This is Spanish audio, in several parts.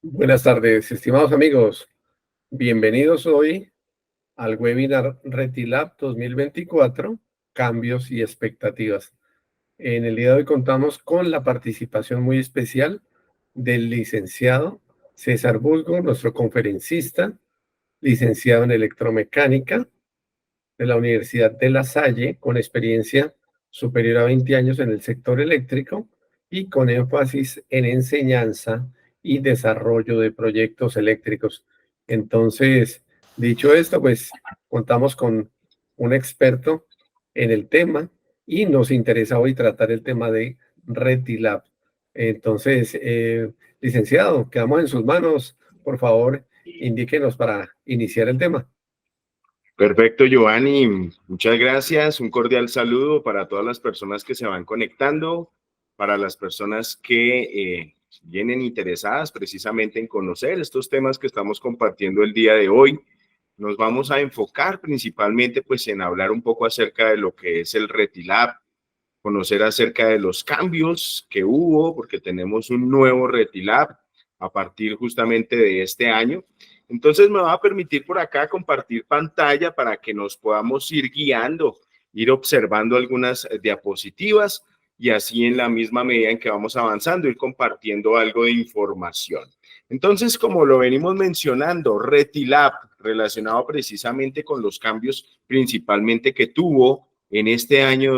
Buenas tardes, estimados amigos. Bienvenidos hoy al webinar Retilab 2024, cambios y expectativas. En el día de hoy contamos con la participación muy especial del licenciado César Busgo, nuestro conferencista, licenciado en electromecánica de la Universidad de La Salle, con experiencia superior a 20 años en el sector eléctrico y con énfasis en enseñanza y desarrollo de proyectos eléctricos. Entonces, dicho esto, pues contamos con un experto en el tema y nos interesa hoy tratar el tema de Retilab. Entonces, licenciado, quedamos en sus manos. Por favor, indíquenos para iniciar el tema. Perfecto, Giovanni. Muchas gracias. Un cordial saludo para todas las personas que se van conectando, para las personas que vienen interesadas precisamente en conocer estos temas que estamos compartiendo el día de hoy. Nos vamos a enfocar principalmente pues en hablar un poco acerca de lo que es el Retilab, conocer acerca de los cambios que hubo, porque tenemos un nuevo Retilab a partir justamente de este año. Entonces me va a permitir por acá compartir pantalla para que nos podamos ir guiando, ir observando algunas diapositivas y así en la misma medida en que vamos avanzando, ir compartiendo algo de información. Entonces, como lo venimos mencionando, Retilab, relacionado precisamente con los cambios principalmente que tuvo en este año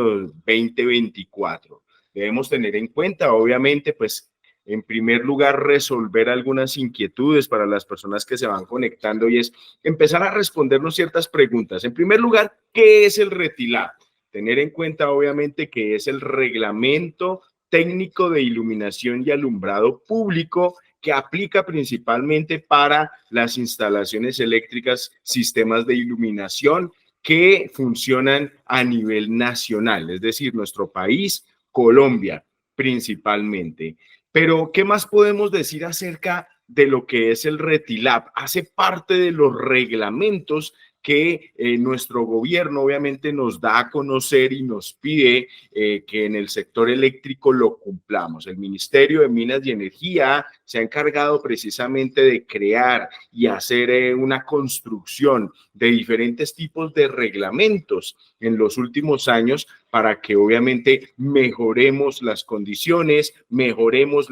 2024. Debemos tener en cuenta, obviamente, pues, en primer lugar, resolver algunas inquietudes para las personas que se van conectando y es empezar a respondernos ciertas preguntas. En primer lugar, ¿qué es el Retilab? Tener en cuenta, obviamente, que es el reglamento técnico de iluminación y alumbrado público que aplica principalmente para las instalaciones eléctricas, sistemas de iluminación que funcionan a nivel nacional, es decir, nuestro país, Colombia, principalmente. Pero, ¿qué más podemos decir acerca de lo que es el Retilab? Hace parte de los reglamentos que nuestro gobierno obviamente nos da a conocer y nos pide que en el sector eléctrico lo cumplamos. El Ministerio de Minas y Energía se ha encargado precisamente de crear y hacer una construcción de diferentes tipos de reglamentos en los últimos años para que obviamente mejoremos las condiciones, mejoremos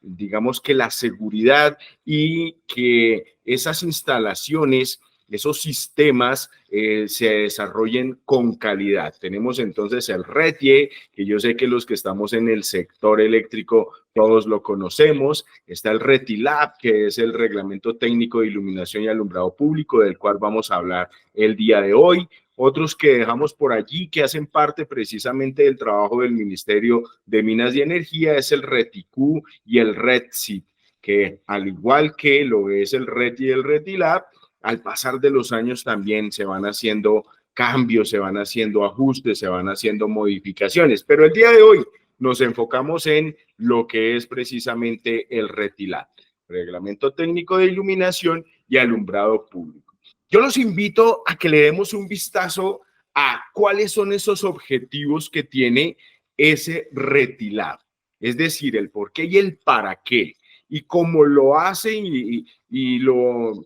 digamos que la seguridad y que esas instalaciones, esos sistemas se desarrollen con calidad. Tenemos entonces el RETIE, que yo sé que los que estamos en el sector eléctrico todos lo conocemos. Está el Retilab, que es el Reglamento Técnico de Iluminación y Alumbrado Público, del cual vamos a hablar el día de hoy. Otros que dejamos por allí, que hacen parte precisamente del trabajo del Ministerio de Minas y Energía, es el RETICU y el RETSIT, que al igual que lo es el RETI y el RETILAB, al pasar de los años también se van haciendo cambios, se van haciendo ajustes, se van haciendo modificaciones. Pero el día de hoy nos enfocamos en lo que es precisamente el RETILAB, Reglamento Técnico de Iluminación y Alumbrado Público. Yo los invito a que le demos un vistazo a cuáles son esos objetivos que tiene ese Retilab, es decir, el por qué y el para qué, y cómo lo hace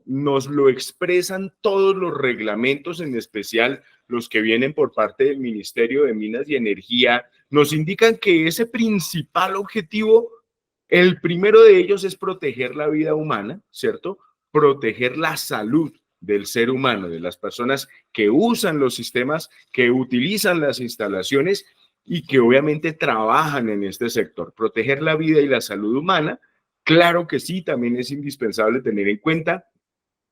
nos lo expresan todos los reglamentos, en especial los que vienen por parte del Ministerio de Minas y Energía, nos indican que ese principal objetivo, el primero de ellos es proteger la vida humana, ¿cierto? Proteger la salud del ser humano, de las personas que usan los sistemas, que utilizan las instalaciones y que obviamente trabajan en este sector. Proteger la vida y la salud humana, claro que sí, también es indispensable tener en cuenta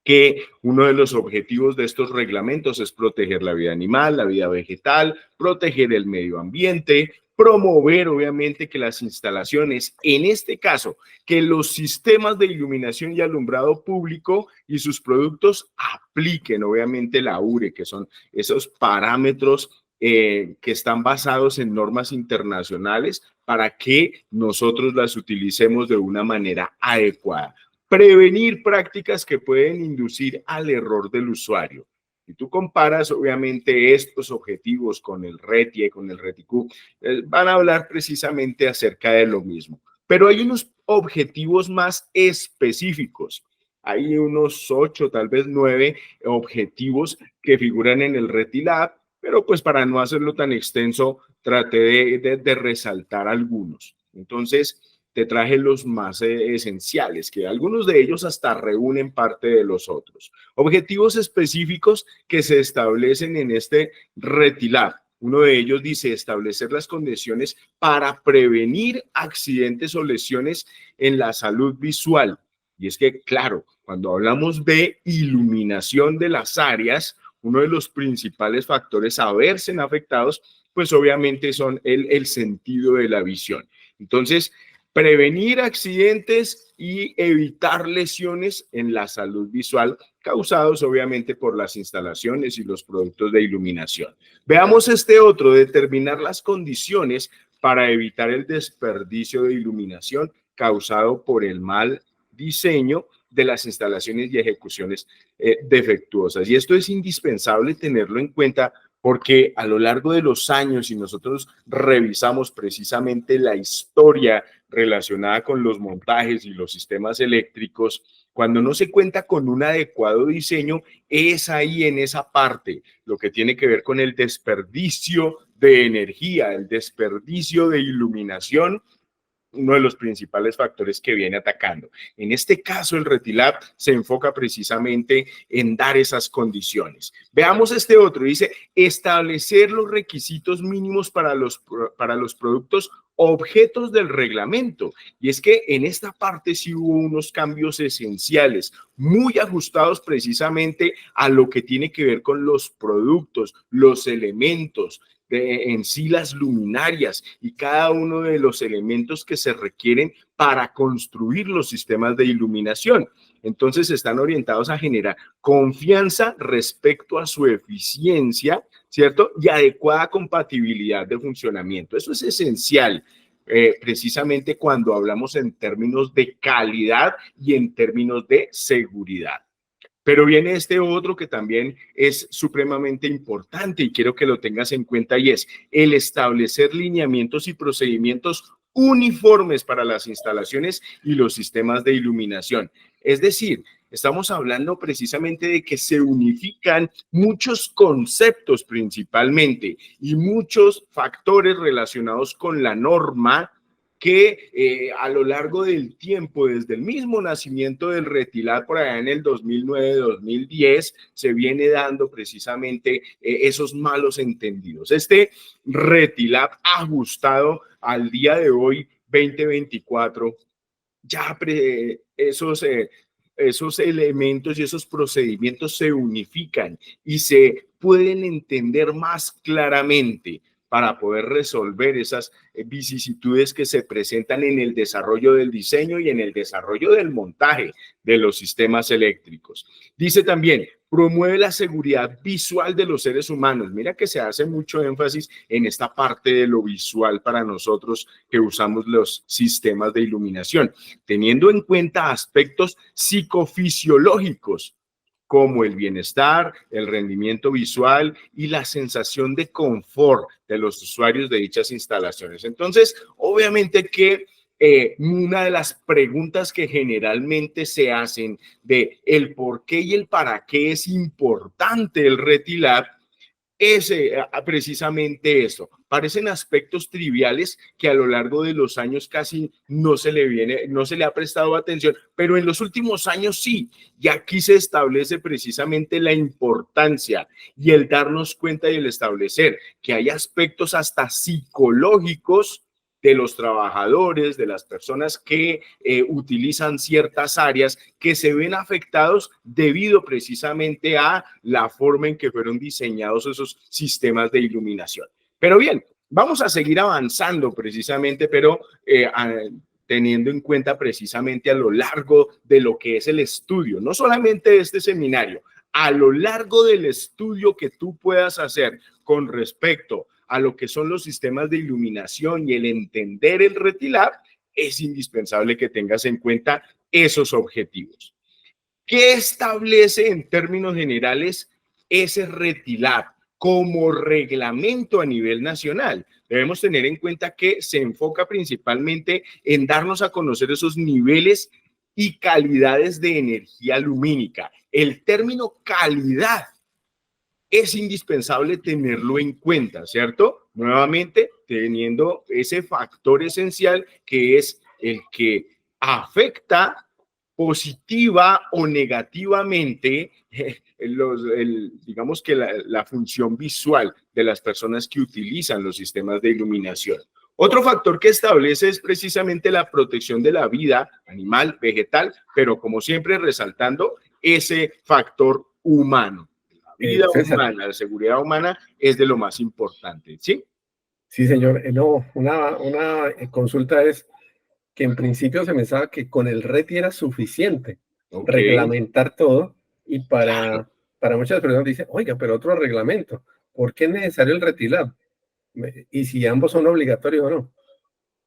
que uno de los objetivos de estos reglamentos es proteger la vida animal, la vida vegetal, proteger el medio ambiente, promover obviamente que las instalaciones, en este caso, que los sistemas de iluminación y alumbrado público y sus productos apliquen obviamente la URE, que son esos parámetros que están basados en normas internacionales para que nosotros las utilicemos de una manera adecuada. Prevenir prácticas que pueden inducir al error del usuario. Si tú comparas, obviamente, estos objetivos con el RETIE, con el RETICU, van a hablar precisamente acerca de lo mismo. pero hay unos objetivos más específicos. Hay unos 8, tal vez 9 objetivos que figuran en el RETILAB, pero pues para no hacerlo tan extenso, traté de resaltar algunos. Entonces, te traje los más esenciales, que algunos de ellos hasta reúnen parte de los otros. Objetivos específicos que se establecen en este RETILAB. Uno de ellos dice establecer las condiciones para prevenir accidentes o lesiones en la salud visual. Y es que, claro, cuando hablamos de iluminación de las áreas, uno de los principales factores a verse afectados, pues obviamente son el sentido de la visión. Entonces, prevenir accidentes y evitar lesiones en la salud visual causados obviamente por las instalaciones y los productos de iluminación. Veamos este otro, determinar las condiciones para evitar el desperdicio de iluminación causado por el mal diseño de las instalaciones y ejecuciones defectuosas. Y esto es indispensable tenerlo en cuenta porque a lo largo de los años, si nosotros revisamos precisamente la historia relacionada con los montajes y los sistemas eléctricos, cuando no se cuenta con un adecuado diseño, es ahí en esa parte lo que tiene que ver con el desperdicio de energía, el desperdicio de iluminación, uno de los principales factores que viene atacando. En este caso, el RETILAB se enfoca precisamente en dar esas condiciones. Veamos este otro, dice establecer los requisitos mínimos para los productos objetos del reglamento. Y es que en esta parte sí hubo unos cambios esenciales, muy ajustados precisamente a lo que tiene que ver con los productos, los elementos, en sí las luminarias y cada uno de los elementos que se requieren para construir los sistemas de iluminación. Entonces están orientados a generar confianza respecto a su eficiencia, ¿cierto? Y adecuada compatibilidad de funcionamiento. Eso es esencial. Precisamente cuando hablamos en términos de calidad y en términos de seguridad. Pero viene este otro que también es supremamente importante y quiero que lo tengas en cuenta y es el establecer lineamientos y procedimientos uniformes para las instalaciones y los sistemas de iluminación. Es decir, estamos hablando precisamente de que se unifican muchos conceptos principalmente y muchos factores relacionados con la norma que a lo largo del tiempo, desde el mismo nacimiento del RETILAB por allá en el 2009-2010, se viene dando precisamente esos malos entendidos. Este RETILAB ajustado al día de hoy, 2024, ya esos elementos y esos procedimientos se unifican y se pueden entender más claramente para poder resolver esas vicisitudes que se presentan en el desarrollo del diseño y en el desarrollo del montaje de los sistemas eléctricos. Dice también, promueve la seguridad visual de los seres humanos. Mira que se hace mucho énfasis en esta parte de lo visual para nosotros que usamos los sistemas de iluminación, teniendo en cuenta aspectos psicofisiológicos como el bienestar, el rendimiento visual y la sensación de confort de los usuarios de dichas instalaciones. Entonces, obviamente que una de las preguntas que generalmente se hacen de el por qué y el para qué es importante el RETILAB es precisamente eso. Parecen aspectos triviales que a lo largo de los años casi no se le ha prestado atención, pero en los últimos años sí. Y aquí se establece precisamente la importancia y el darnos cuenta y el establecer que hay aspectos hasta psicológicos de los trabajadores, de las personas que utilizan ciertas áreas que se ven afectados debido precisamente a la forma en que fueron diseñados esos sistemas de iluminación. Pero bien, vamos a seguir avanzando precisamente, pero teniendo en cuenta precisamente a lo largo de lo que es el estudio, no solamente este seminario, a lo largo del estudio que tú puedas hacer con respecto a lo que son los sistemas de iluminación y el entender el RETILAB, es indispensable que tengas en cuenta esos objetivos. ¿Qué establece en términos generales ese RETILAB como reglamento a nivel nacional? debemos tener en cuenta que se enfoca principalmente en darnos a conocer esos niveles y calidades de energía lumínica. El término calidad es indispensable tenerlo en cuenta, ¿cierto? Nuevamente, teniendo ese factor esencial que es el que afecta positiva o negativamente digamos que la función visual de las personas que utilizan los sistemas de iluminación. Otro factor que establece es precisamente la protección de la vida animal, vegetal, pero como siempre resaltando ese factor humano. La vida César, humana, la seguridad humana es de lo más importante, ¿sí? sí, señor. No, una consulta es que en principio se pensaba que con el RETI era suficiente Ok, reglamentar todo y claro. para muchas personas dicen, oiga, pero otro reglamento, ¿por qué es necesario el RETILAB? Y si ambos son obligatorios o no.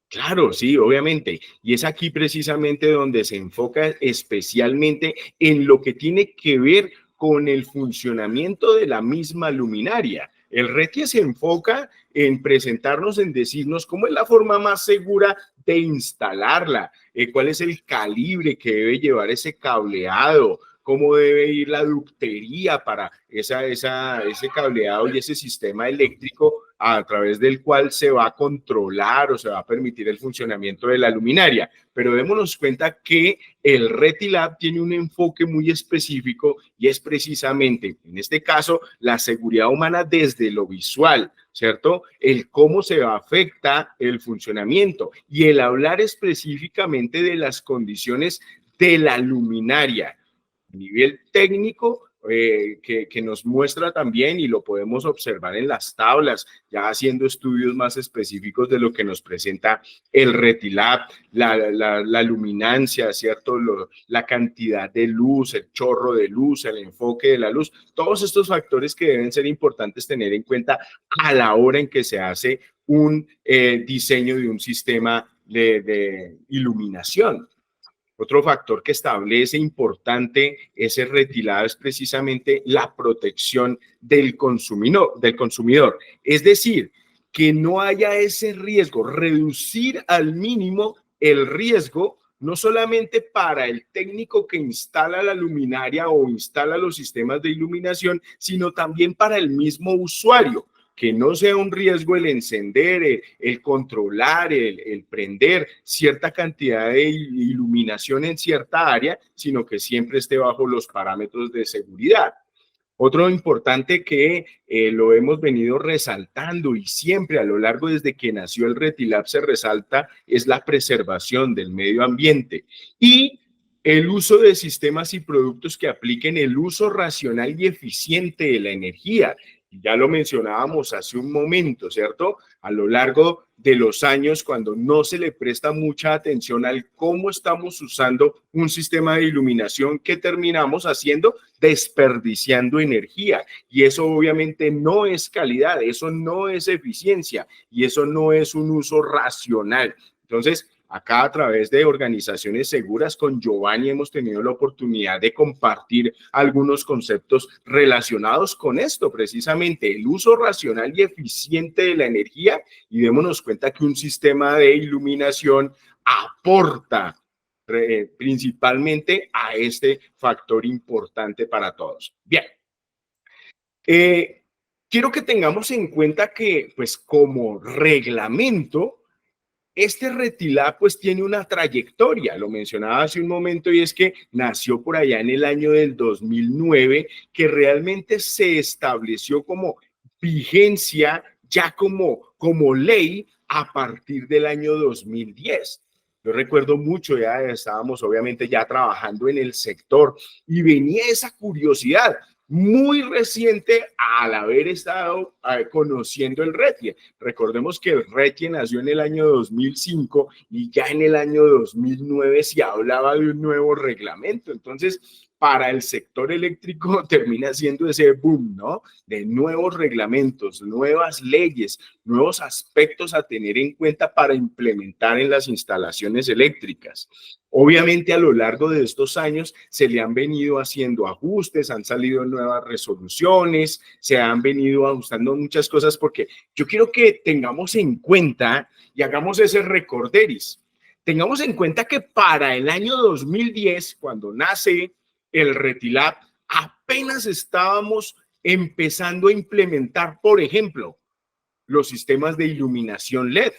Claro, sí, obviamente. Y es aquí precisamente donde se enfoca especialmente en lo que tiene que ver con el funcionamiento de la misma luminaria. El RETIE se enfoca en presentarnos, en decirnos cómo es la forma más segura de instalarla, cuál es el calibre que debe llevar ese cableado, cómo debe ir la ductería para ese cableado y ese sistema eléctrico a través del cual se va a controlar o se va a permitir el funcionamiento de la luminaria. Pero démonos cuenta que el RETILAB tiene un enfoque muy específico y es precisamente, en este caso, la seguridad humana desde lo visual, ¿cierto? El cómo se afecta el funcionamiento y el hablar específicamente de las condiciones de la luminaria a nivel técnico, que nos muestra también y lo podemos observar en las tablas, ya haciendo estudios más específicos de lo que nos presenta el RETILAB, la luminancia, ¿cierto? La cantidad de luz, el chorro de luz, el enfoque de la luz, todos estos factores que deben ser importantes tener en cuenta a la hora en que se hace un diseño de un sistema de iluminación. Otro factor que establece importante ese retilado es precisamente la protección del consumidor. Es decir, que no haya ese riesgo, reducir al mínimo el riesgo, no solamente para el técnico que instala la luminaria o instala los sistemas de iluminación, sino también para el mismo usuario, que no sea un riesgo el encender, el controlar, el prender cierta cantidad de iluminación en cierta área, sino que siempre esté bajo los parámetros de seguridad. Otro importante que lo hemos venido resaltando y siempre a lo largo desde que nació el RETILAB se resalta es la preservación del medio ambiente y el uso de sistemas y productos que apliquen el uso racional y eficiente de la energía. Ya lo mencionábamos hace un momento, ¿cierto? A lo largo de los años, cuando no se le presta mucha atención al cómo estamos usando un sistema de iluminación, ¿qué terminamos haciendo? Desperdiciando energía. Y eso obviamente no es calidad, eso no es eficiencia y eso no es un uso racional. Entonces, acá a través de Organizaciones Seguras con Giovanni hemos tenido la oportunidad de compartir algunos conceptos relacionados con esto, precisamente el uso racional y eficiente de la energía, y démonos cuenta que un sistema de iluminación aporta principalmente a este factor importante para todos. Bien, quiero que tengamos en cuenta que pues como reglamento este RETILAB pues tiene una trayectoria, lo mencionaba hace un momento, y es que nació por allá en el año del 2009, que realmente se estableció como vigencia, ya como ley a partir del año 2010. Yo recuerdo mucho, ya estábamos obviamente ya trabajando en el sector y venía esa curiosidad muy reciente al haber estado conociendo el RETIE. Recordemos que el RETIE nació en el año 2005 y ya en el año 2009 se hablaba de un nuevo reglamento. Entonces, para el sector eléctrico termina siendo ese boom, ¿no? De nuevos reglamentos, nuevas leyes, nuevos aspectos a tener en cuenta para implementar en las instalaciones eléctricas. Obviamente, a lo largo de estos años se le han venido haciendo ajustes, han salido nuevas resoluciones, se han venido ajustando muchas cosas, porque yo quiero que tengamos en cuenta y hagamos ese recorderis. Tengamos en cuenta que para el año 2010, cuando nace el Retilab, apenas estábamos empezando a implementar, por ejemplo, los sistemas de iluminación LED.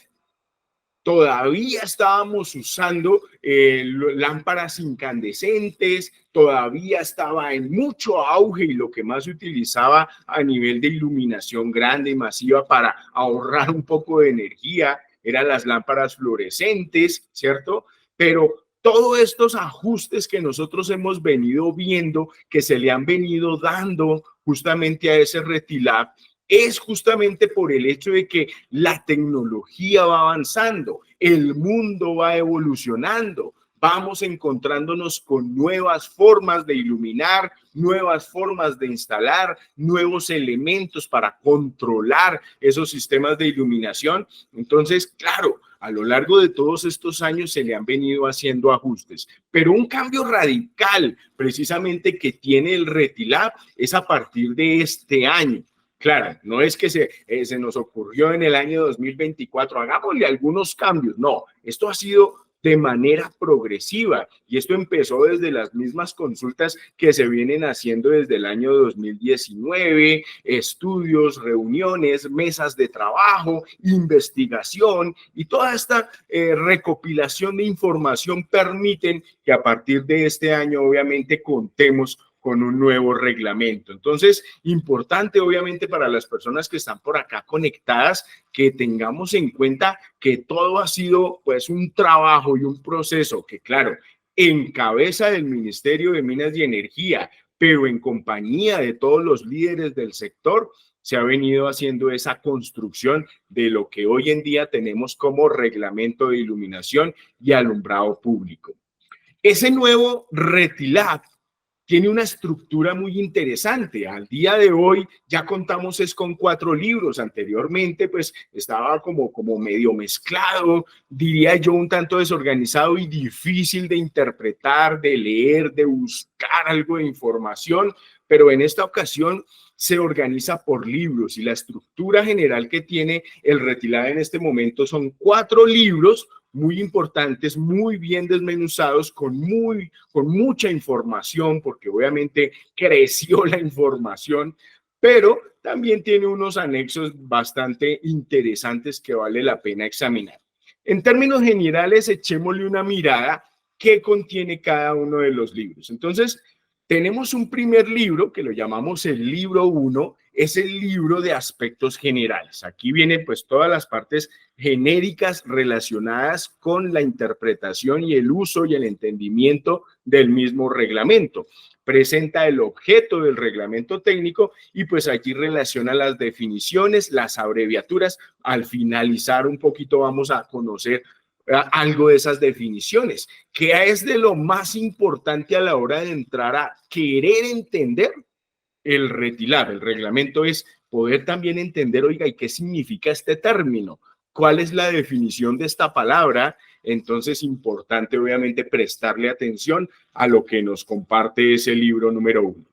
Todavía estábamos usando lámparas incandescentes, todavía estaba en mucho auge y lo que más se utilizaba a nivel de iluminación grande y masiva para ahorrar un poco de energía eran las lámparas fluorescentes, ¿cierto? Pero todos estos ajustes que nosotros hemos venido viendo, que se le han venido dando justamente a ese Retilab, es justamente por el hecho de que la tecnología va avanzando, el mundo va evolucionando, vamos encontrándonos con nuevas formas de iluminar, nuevas formas de instalar, nuevos elementos para controlar esos sistemas de iluminación. Entonces, claro, a lo largo de todos estos años se le han venido haciendo ajustes, pero un cambio radical precisamente que tiene el Retilab es a partir de este año. Claro, no es que se nos ocurrió en el año 2024, hagámosle algunos cambios. No, esto ha sido de manera progresiva y esto empezó desde las mismas consultas que se vienen haciendo desde el año 2019, estudios, reuniones, mesas de trabajo, investigación y toda esta recopilación de información permiten que a partir de este año obviamente contemos con un nuevo reglamento. Entonces, importante obviamente para las personas que están por acá conectadas, que tengamos en cuenta que todo ha sido pues un trabajo y un proceso que, claro, en cabeza del Ministerio de Minas y Energía, pero en compañía de todos los líderes del sector, se ha venido haciendo esa construcción de lo que hoy en día tenemos como reglamento de iluminación y alumbrado público. Ese nuevo Retilab tiene una estructura muy interesante. Al día de hoy ya contamos es con 4 libros. Anteriormente pues estaba como medio mezclado, diría yo un tanto desorganizado y difícil de interpretar, de leer, de buscar algo de información, pero en esta ocasión se organiza por libros y la estructura general que tiene el Retilab en este momento son 4 libros muy importantes, muy bien desmenuzados, con mucha información, porque obviamente creció la información, pero también tiene unos anexos bastante interesantes que vale la pena examinar. En términos generales, echémosle una mirada qué contiene cada uno de los libros. Entonces, tenemos un primer libro que lo llamamos el libro 1, es el libro de aspectos generales. Aquí vienen pues todas las partes genéricas relacionadas con la interpretación y el uso y el entendimiento del mismo reglamento. Presenta el objeto del reglamento técnico y pues aquí relaciona las definiciones, las abreviaturas. Al finalizar un poquito vamos a conocer algo de esas definiciones, que es de lo más importante a la hora de entrar a querer entender el Retilab. El reglamento es poder también entender, oiga, ¿y qué significa este término? ¿Cuál es la definición de esta palabra? Entonces, importante obviamente prestarle atención a lo que nos comparte ese libro número 1.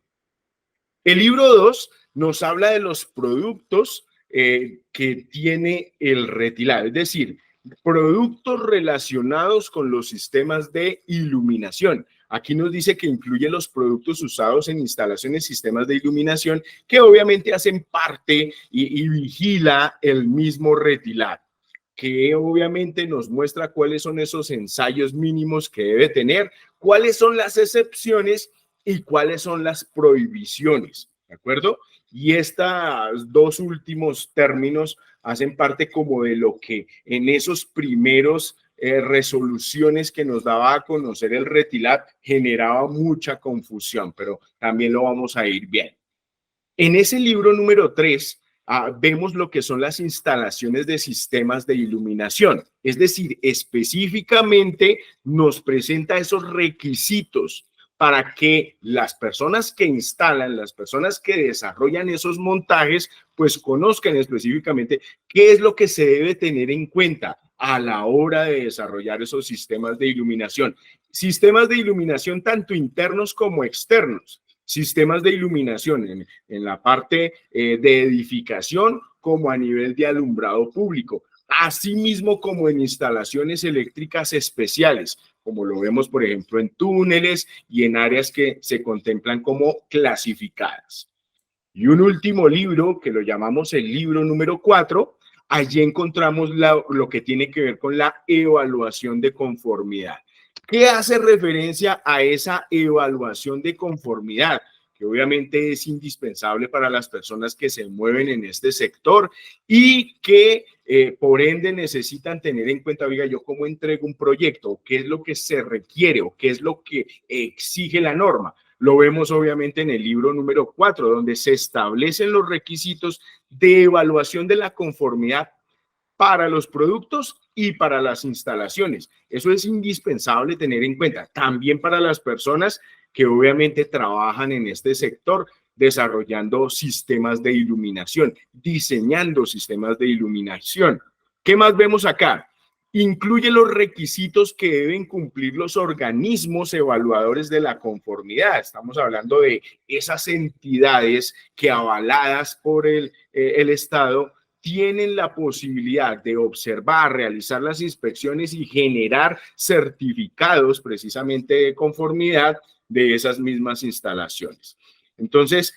El libro 2 nos habla de los productos que tiene el Retilab, es decir, productos relacionados con los sistemas de iluminación. Aquí nos dice que incluye los productos usados en instalaciones, sistemas de iluminación, que obviamente hacen parte y vigila el mismo Retilab, que obviamente nos muestra cuáles son esos ensayos mínimos que debe tener, cuáles son las excepciones y cuáles son las prohibiciones, ¿de acuerdo? Y estos 2 últimos términos hacen parte como de lo que en esos primeros resoluciones que nos daba a conocer el Retilab generaba mucha confusión, pero también lo vamos a ir viendo. En ese libro número 3 vemos lo que son las instalaciones de sistemas de iluminación, es decir, específicamente nos presenta esos requisitos para que las personas que instalan, las personas que desarrollan esos montajes, pues conozcan específicamente qué es lo que se debe tener en cuenta a la hora de desarrollar esos sistemas de iluminación. Sistemas de iluminación tanto internos como externos. Sistemas de iluminación en la parte de edificación como a nivel de alumbrado público, asimismo como en instalaciones eléctricas especiales, como lo vemos, por ejemplo, en túneles y en áreas que se contemplan como clasificadas. Y un último libro, que lo llamamos el libro número 4, allí encontramos lo que tiene que ver con la evaluación de conformidad. ¿Qué hace referencia a esa evaluación de conformidad? Que obviamente es indispensable para las personas que se mueven en este sector y que por ende necesitan tener en cuenta, oiga, yo cómo entrego un proyecto, qué es lo que se requiere o qué es lo que exige la norma. Lo vemos obviamente en el libro número 4, donde se establecen los requisitos de evaluación de la conformidad para los productos y para las instalaciones. Eso es indispensable tener en cuenta. También para las personas que obviamente trabajan en este sector desarrollando sistemas de iluminación, diseñando sistemas de iluminación. ¿Qué más vemos acá? Incluye los requisitos que deben cumplir los organismos evaluadores de la conformidad. Estamos hablando de esas entidades que avaladas por el Estado tienen la posibilidad de observar, realizar las inspecciones y generar certificados precisamente de conformidad de esas mismas instalaciones. Entonces,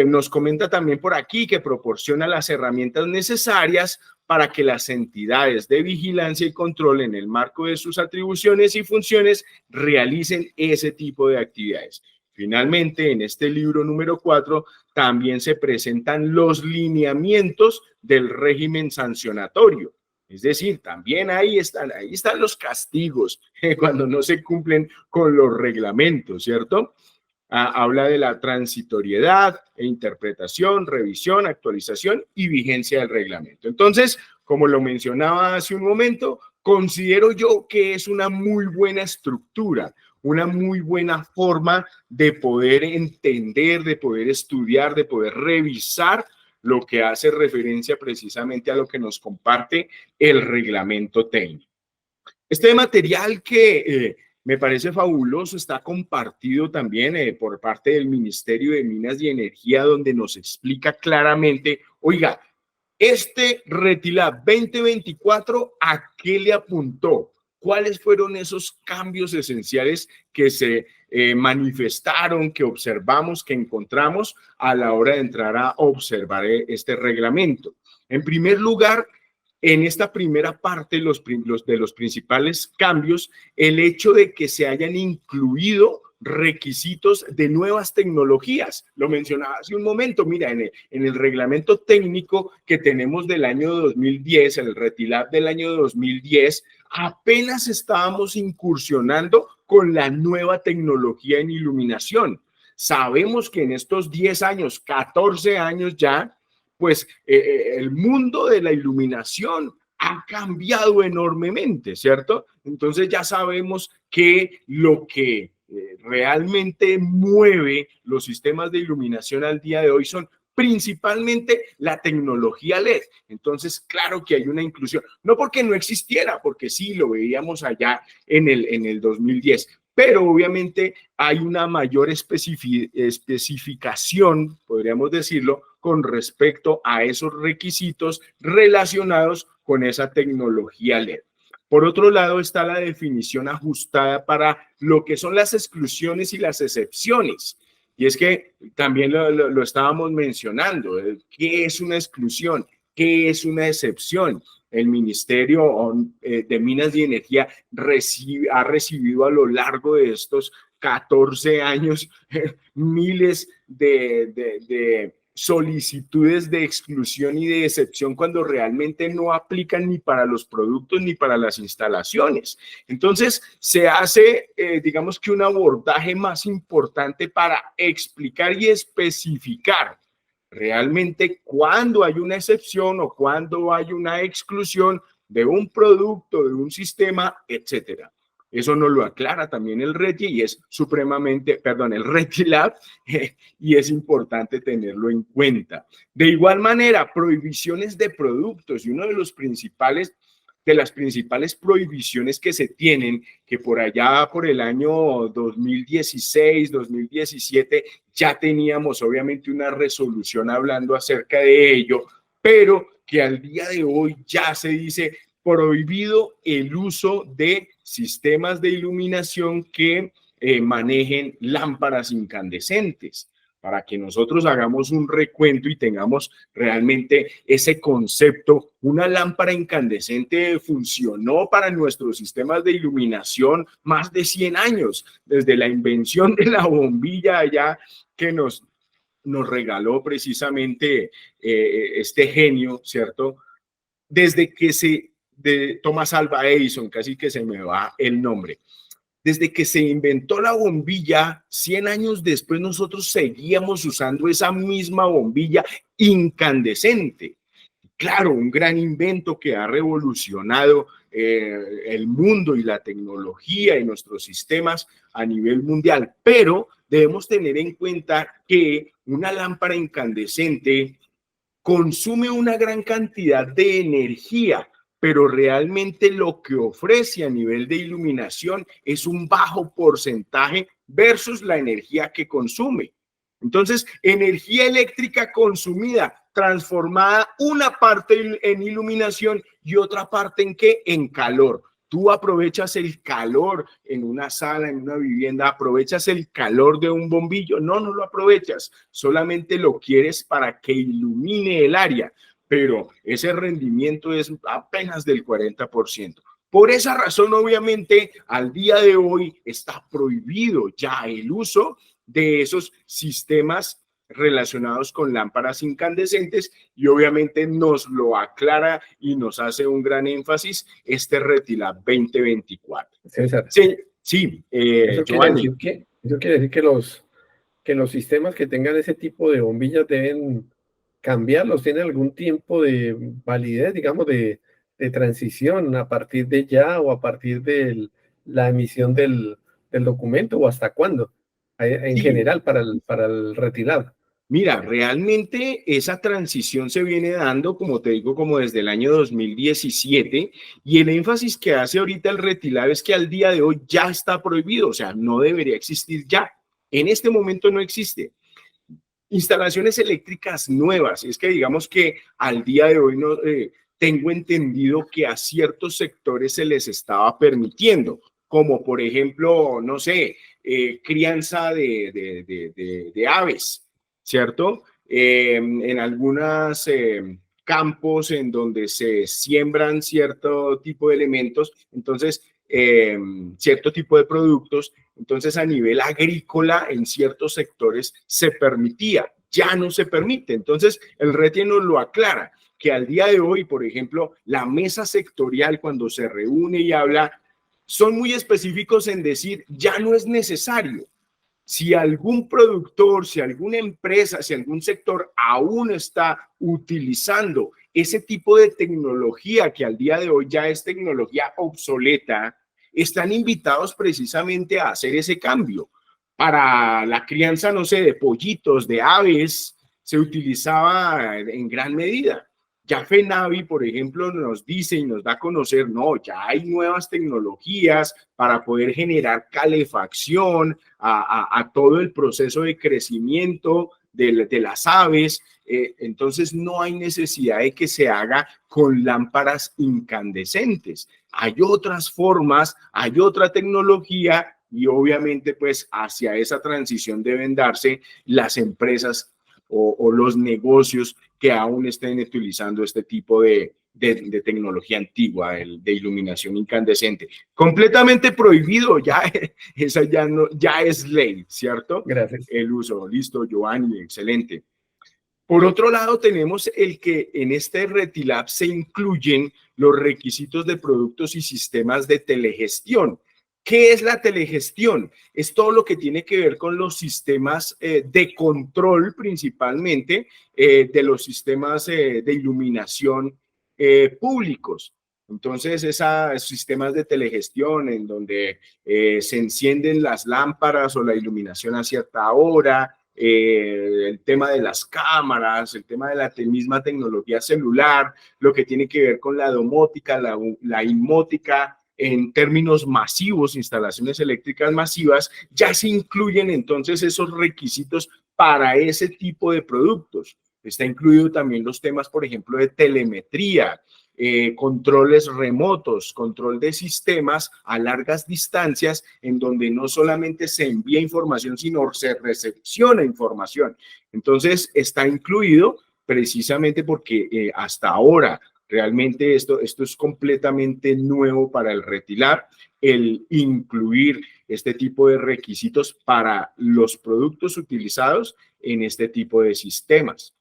nos comenta también por aquí que proporciona las herramientas necesarias para que las entidades de vigilancia y control en el marco de sus atribuciones y funciones realicen ese tipo de actividades. Finalmente, en este libro número 4 también se presentan los lineamientos del régimen sancionatorio. Es decir, también ahí están los castigos cuando no se cumplen con los reglamentos, ¿cierto? Habla de la transitoriedad e interpretación, revisión, actualización y vigencia del reglamento. Entonces, como lo mencionaba hace un momento, considero yo que es una muy buena estructura, una muy buena forma de poder entender, de poder estudiar, de poder revisar lo que hace referencia precisamente a lo que nos comparte el reglamento técnico. Este material que me parece fabuloso está compartido también por parte del Ministerio de Minas y Energía, donde nos explica claramente, oiga, este Retilab 2024, ¿a qué le apuntó? ¿Cuáles fueron esos cambios esenciales que se manifestaron, que observamos, que encontramos a la hora de entrar a observar este reglamento? En primer lugar, en esta primera parte de los principales cambios, el hecho de que se hayan incluido requisitos de nuevas tecnologías. Lo mencionaba hace un momento, mira, en el reglamento técnico que tenemos del año 2010, el Retilab del año 2010, apenas estábamos incursionando con la nueva tecnología en iluminación. Sabemos que en estos 10 años, 14 años ya, pues el mundo de la iluminación ha cambiado enormemente, ¿cierto? Entonces ya sabemos que lo que realmente mueve los sistemas de iluminación al día de hoy son principalmente la tecnología LED. Entonces, claro que hay una inclusión, no porque no existiera, porque sí lo veíamos allá en el 2010, pero obviamente hay una mayor especificación, podríamos decirlo, con respecto a esos requisitos relacionados con esa tecnología LED. Por otro lado está la definición ajustada para lo que son las exclusiones y las excepciones. Y es que también lo estábamos mencionando, ¿qué es una exclusión? ¿Qué es una excepción? El Ministerio de Minas y Energía ha recibido a lo largo de estos 14 años miles de solicitudes de exclusión y de excepción cuando realmente no aplican ni para los productos ni para las instalaciones. Entonces, se hace, digamos que un abordaje más importante para explicar y especificar realmente cuándo hay una excepción o cuándo hay una exclusión de un producto, de un sistema, etcétera. Eso nos lo aclara también el RETI y es supremamente, perdón, el RETILab, y es importante tenerlo en cuenta. De igual manera, prohibiciones de productos, y uno de los principales, de las principales prohibiciones que se tienen, que por allá por el año 2016, 2017, ya teníamos obviamente una resolución hablando acerca de ello, pero que al día de hoy ya se dice prohibido el uso de sistemas de iluminación que manejen lámparas incandescentes, para que nosotros hagamos un recuento y tengamos realmente ese concepto. Una lámpara incandescente funcionó para nuestros sistemas de iluminación más de 100 años, desde la invención de la bombilla allá que nos regaló precisamente este genio, ¿cierto? Desde que de Thomas Alva Edison, casi que se me va el nombre, desde que se inventó la bombilla, 100 años después nosotros seguíamos usando esa misma bombilla incandescente. Claro, un gran invento que ha revolucionado el mundo y la tecnología y nuestros sistemas a nivel mundial, pero debemos tener en cuenta que una lámpara incandescente consume una gran cantidad de energía, pero realmente lo que ofrece a nivel de iluminación es un bajo porcentaje versus la energía que consume. Entonces, energía eléctrica consumida, transformada una parte en iluminación y otra parte en ¿qué? En calor. Tú aprovechas el calor en una sala, en una vivienda, aprovechas el calor de un bombillo. No, no lo aprovechas, solamente lo quieres para que ilumine el área, pero ese rendimiento es apenas del 40%. Por esa razón, obviamente, al día de hoy está prohibido ya el uso de esos sistemas relacionados con lámparas incandescentes y obviamente nos lo aclara y nos hace un gran énfasis este RETILAB 2024. César, Sí, sí, Giovanni. eso quiere decir que los sistemas que tengan ese tipo de bombillas deben cambiarlos, tienen algún tiempo de validez, digamos, de transición a partir de ya o a partir de la emisión del documento o hasta cuándo, en Sí, general para el retirado. mira, realmente esa transición se viene dando, como te digo, como desde el año 2017 y el énfasis que hace ahorita el RETILAB es que al día de hoy ya está prohibido, o sea, no debería existir ya. En este momento no existe. Instalaciones eléctricas nuevas, es que digamos que al día de hoy no, tengo entendido que a ciertos sectores se les estaba permitiendo, como por ejemplo, no sé, crianza de aves, ¿cierto? En algunos campos en donde se siembran cierto tipo de elementos, entonces, cierto tipo de productos, entonces a nivel agrícola en ciertos sectores se permitía, ya no se permite. Entonces el RETI nos lo aclara, que al día de hoy, por ejemplo, la mesa sectorial cuando se reúne y habla, son muy específicos en decir, ya no es necesario. Si algún productor, si alguna empresa, si algún sector aún está utilizando ese tipo de tecnología que al día de hoy ya es tecnología obsoleta, están invitados precisamente a hacer ese cambio. Para la crianza, no sé, de pollitos, de aves, se utilizaba en gran medida. Ya FENAVI, por ejemplo, nos dice y nos da a conocer, no, ya hay nuevas tecnologías para poder generar calefacción a todo el proceso de crecimiento de las aves. Entonces no hay necesidad de que se haga con lámparas incandescentes. Hay otras formas, hay otra tecnología y obviamente pues hacia esa transición deben darse las empresas o los negocios que aún estén utilizando este tipo de tecnología antigua, de iluminación incandescente. Completamente prohibido, ya, esa ya, no, ya es ley, ¿cierto? Gracias. El uso, listo, Giovanni, excelente. Por otro lado, tenemos el que en este RETILAB se incluyen los requisitos de productos y sistemas de telegestión. ¿Qué es la telegestión? Es todo lo que tiene que ver con los sistemas de control, principalmente de los sistemas de iluminación públicos. Entonces, esos sistemas de telegestión en donde se encienden las lámparas o la iluminación a cierta hora, el tema de las cámaras, el tema de la misma tecnología celular, lo que tiene que ver con la domótica, la inmótica, en términos masivos, instalaciones eléctricas masivas, ya se incluyen entonces esos requisitos para ese tipo de productos. Está incluido también los temas, por ejemplo, de telemetría, controles remotos, control de sistemas a largas distancias, en donde no solamente se envía información, sino se recepciona información. Entonces, está incluido precisamente porque hasta ahora realmente esto es completamente nuevo para el Retilab, el incluir este tipo de requisitos para los productos utilizados en este tipo de sistemas.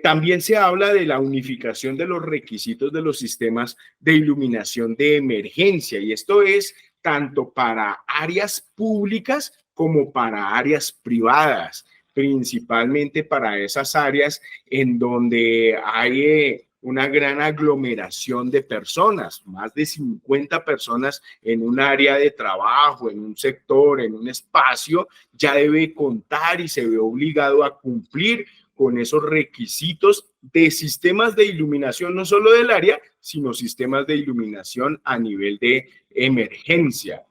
También se habla de la unificación de los requisitos de los sistemas de iluminación de emergencia, y esto es tanto para áreas públicas como para áreas privadas, principalmente para esas áreas en donde hay una gran aglomeración de personas, más de 50 personas en un área de trabajo, en un sector, en un espacio, ya debe contar y se ve obligado a cumplir con esos requisitos de sistemas de iluminación, no solo del área, sino sistemas de iluminación a nivel de emergencia.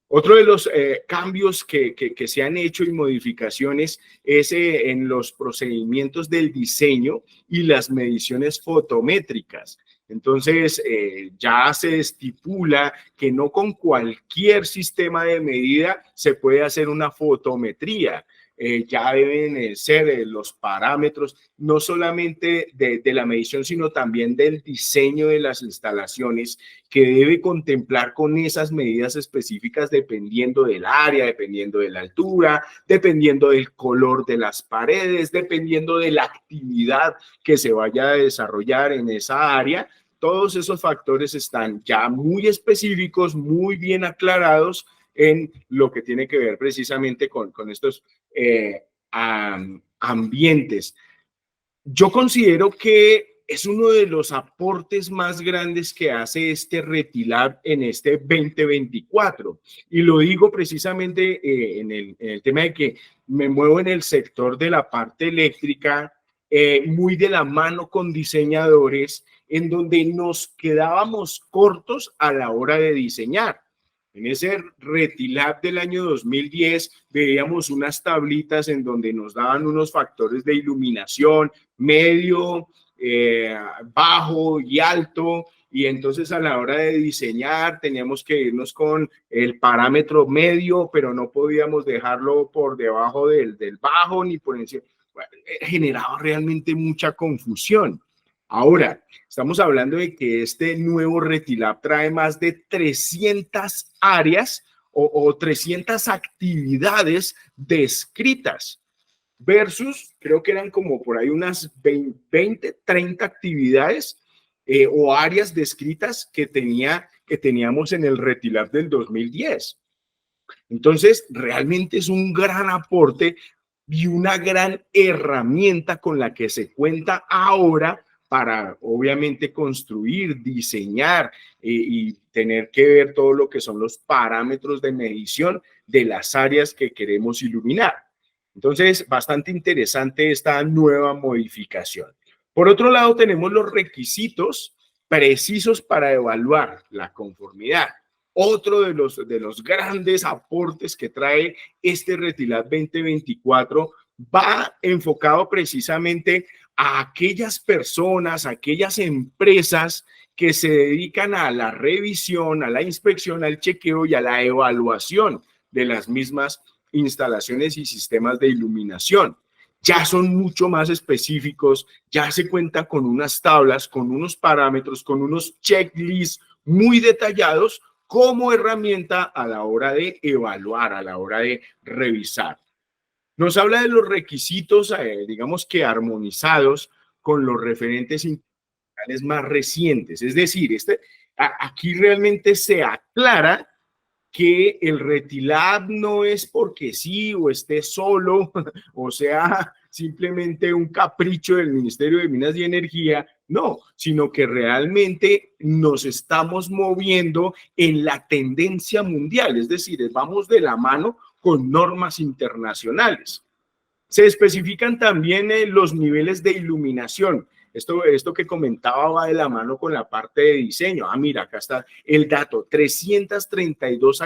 Otro de los cambios que se han hecho y modificaciones es en los procedimientos del diseño y las mediciones fotométricas. Entonces, ya se estipula que no con cualquier sistema de medida se puede hacer una fotometría. Ya deben ser los parámetros, no solamente de la medición, sino también del diseño de las instalaciones, que debe contemplar con esas medidas específicas dependiendo del área, dependiendo de la altura, dependiendo del color de las paredes, dependiendo de la actividad que se vaya a desarrollar en esa área. Todos esos factores están ya muy específicos, muy bien aclarados en lo que tiene que ver precisamente con estos ambientes. Yo considero que es uno de los aportes más grandes que hace este Retilab en este 2024. Y lo digo precisamente en el tema de que me muevo en el sector de la parte eléctrica, muy de la mano con diseñadores, en donde nos quedábamos cortos a la hora de diseñar. En ese Retilab del año 2010 veíamos unas tablitas en donde nos daban unos factores de iluminación, medio, bajo y alto, y entonces a la hora de diseñar teníamos que irnos con el parámetro medio, pero no podíamos dejarlo por debajo del bajo ni por encima. Bueno, generaba realmente mucha confusión. Ahora, estamos hablando de que este nuevo Retilab trae más de 300 áreas o 300 actividades descritas versus, creo que eran como por ahí unas 20, 30 actividades o áreas descritas que teníamos en el Retilab del 2010. Entonces, realmente es un gran aporte y una gran herramienta con la que se cuenta ahora para, obviamente, construir, diseñar y tener que ver todo lo que son los parámetros de medición de las áreas que queremos iluminar. Entonces, bastante interesante esta nueva modificación. Por otro lado, tenemos los requisitos precisos para evaluar la conformidad. Otro de los grandes aportes que trae este Retilab 2024 va enfocado precisamente a aquellas personas, a aquellas empresas que se dedican a la revisión, a la inspección, al chequeo y a la evaluación de las mismas instalaciones y sistemas de iluminación. Ya son mucho más específicos, ya se cuenta con unas tablas, con unos parámetros, con unos checklists muy detallados como herramienta a la hora de evaluar, a la hora de revisar. Nos habla de los requisitos, digamos que armonizados con los referentes internacionales más recientes. Es decir, aquí realmente se aclara que el Retilab no es porque sí o esté solo, o sea, simplemente un capricho del Ministerio de Minas y Energía, No, sino que realmente nos estamos moviendo en la tendencia mundial, es decir, vamos de la mano con normas internacionales. Se especifican también los niveles de iluminación. Esto que comentaba va de la mano con la parte de diseño. Mira, acá está el dato, 332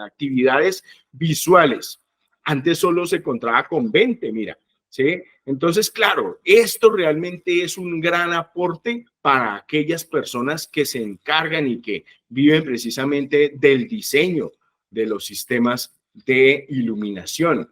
actividades visuales. Antes solo se contaba con 20, mira. ¿Sí? Entonces, claro, esto realmente es un gran aporte para aquellas personas que se encargan y que viven precisamente del diseño de los sistemas de iluminación.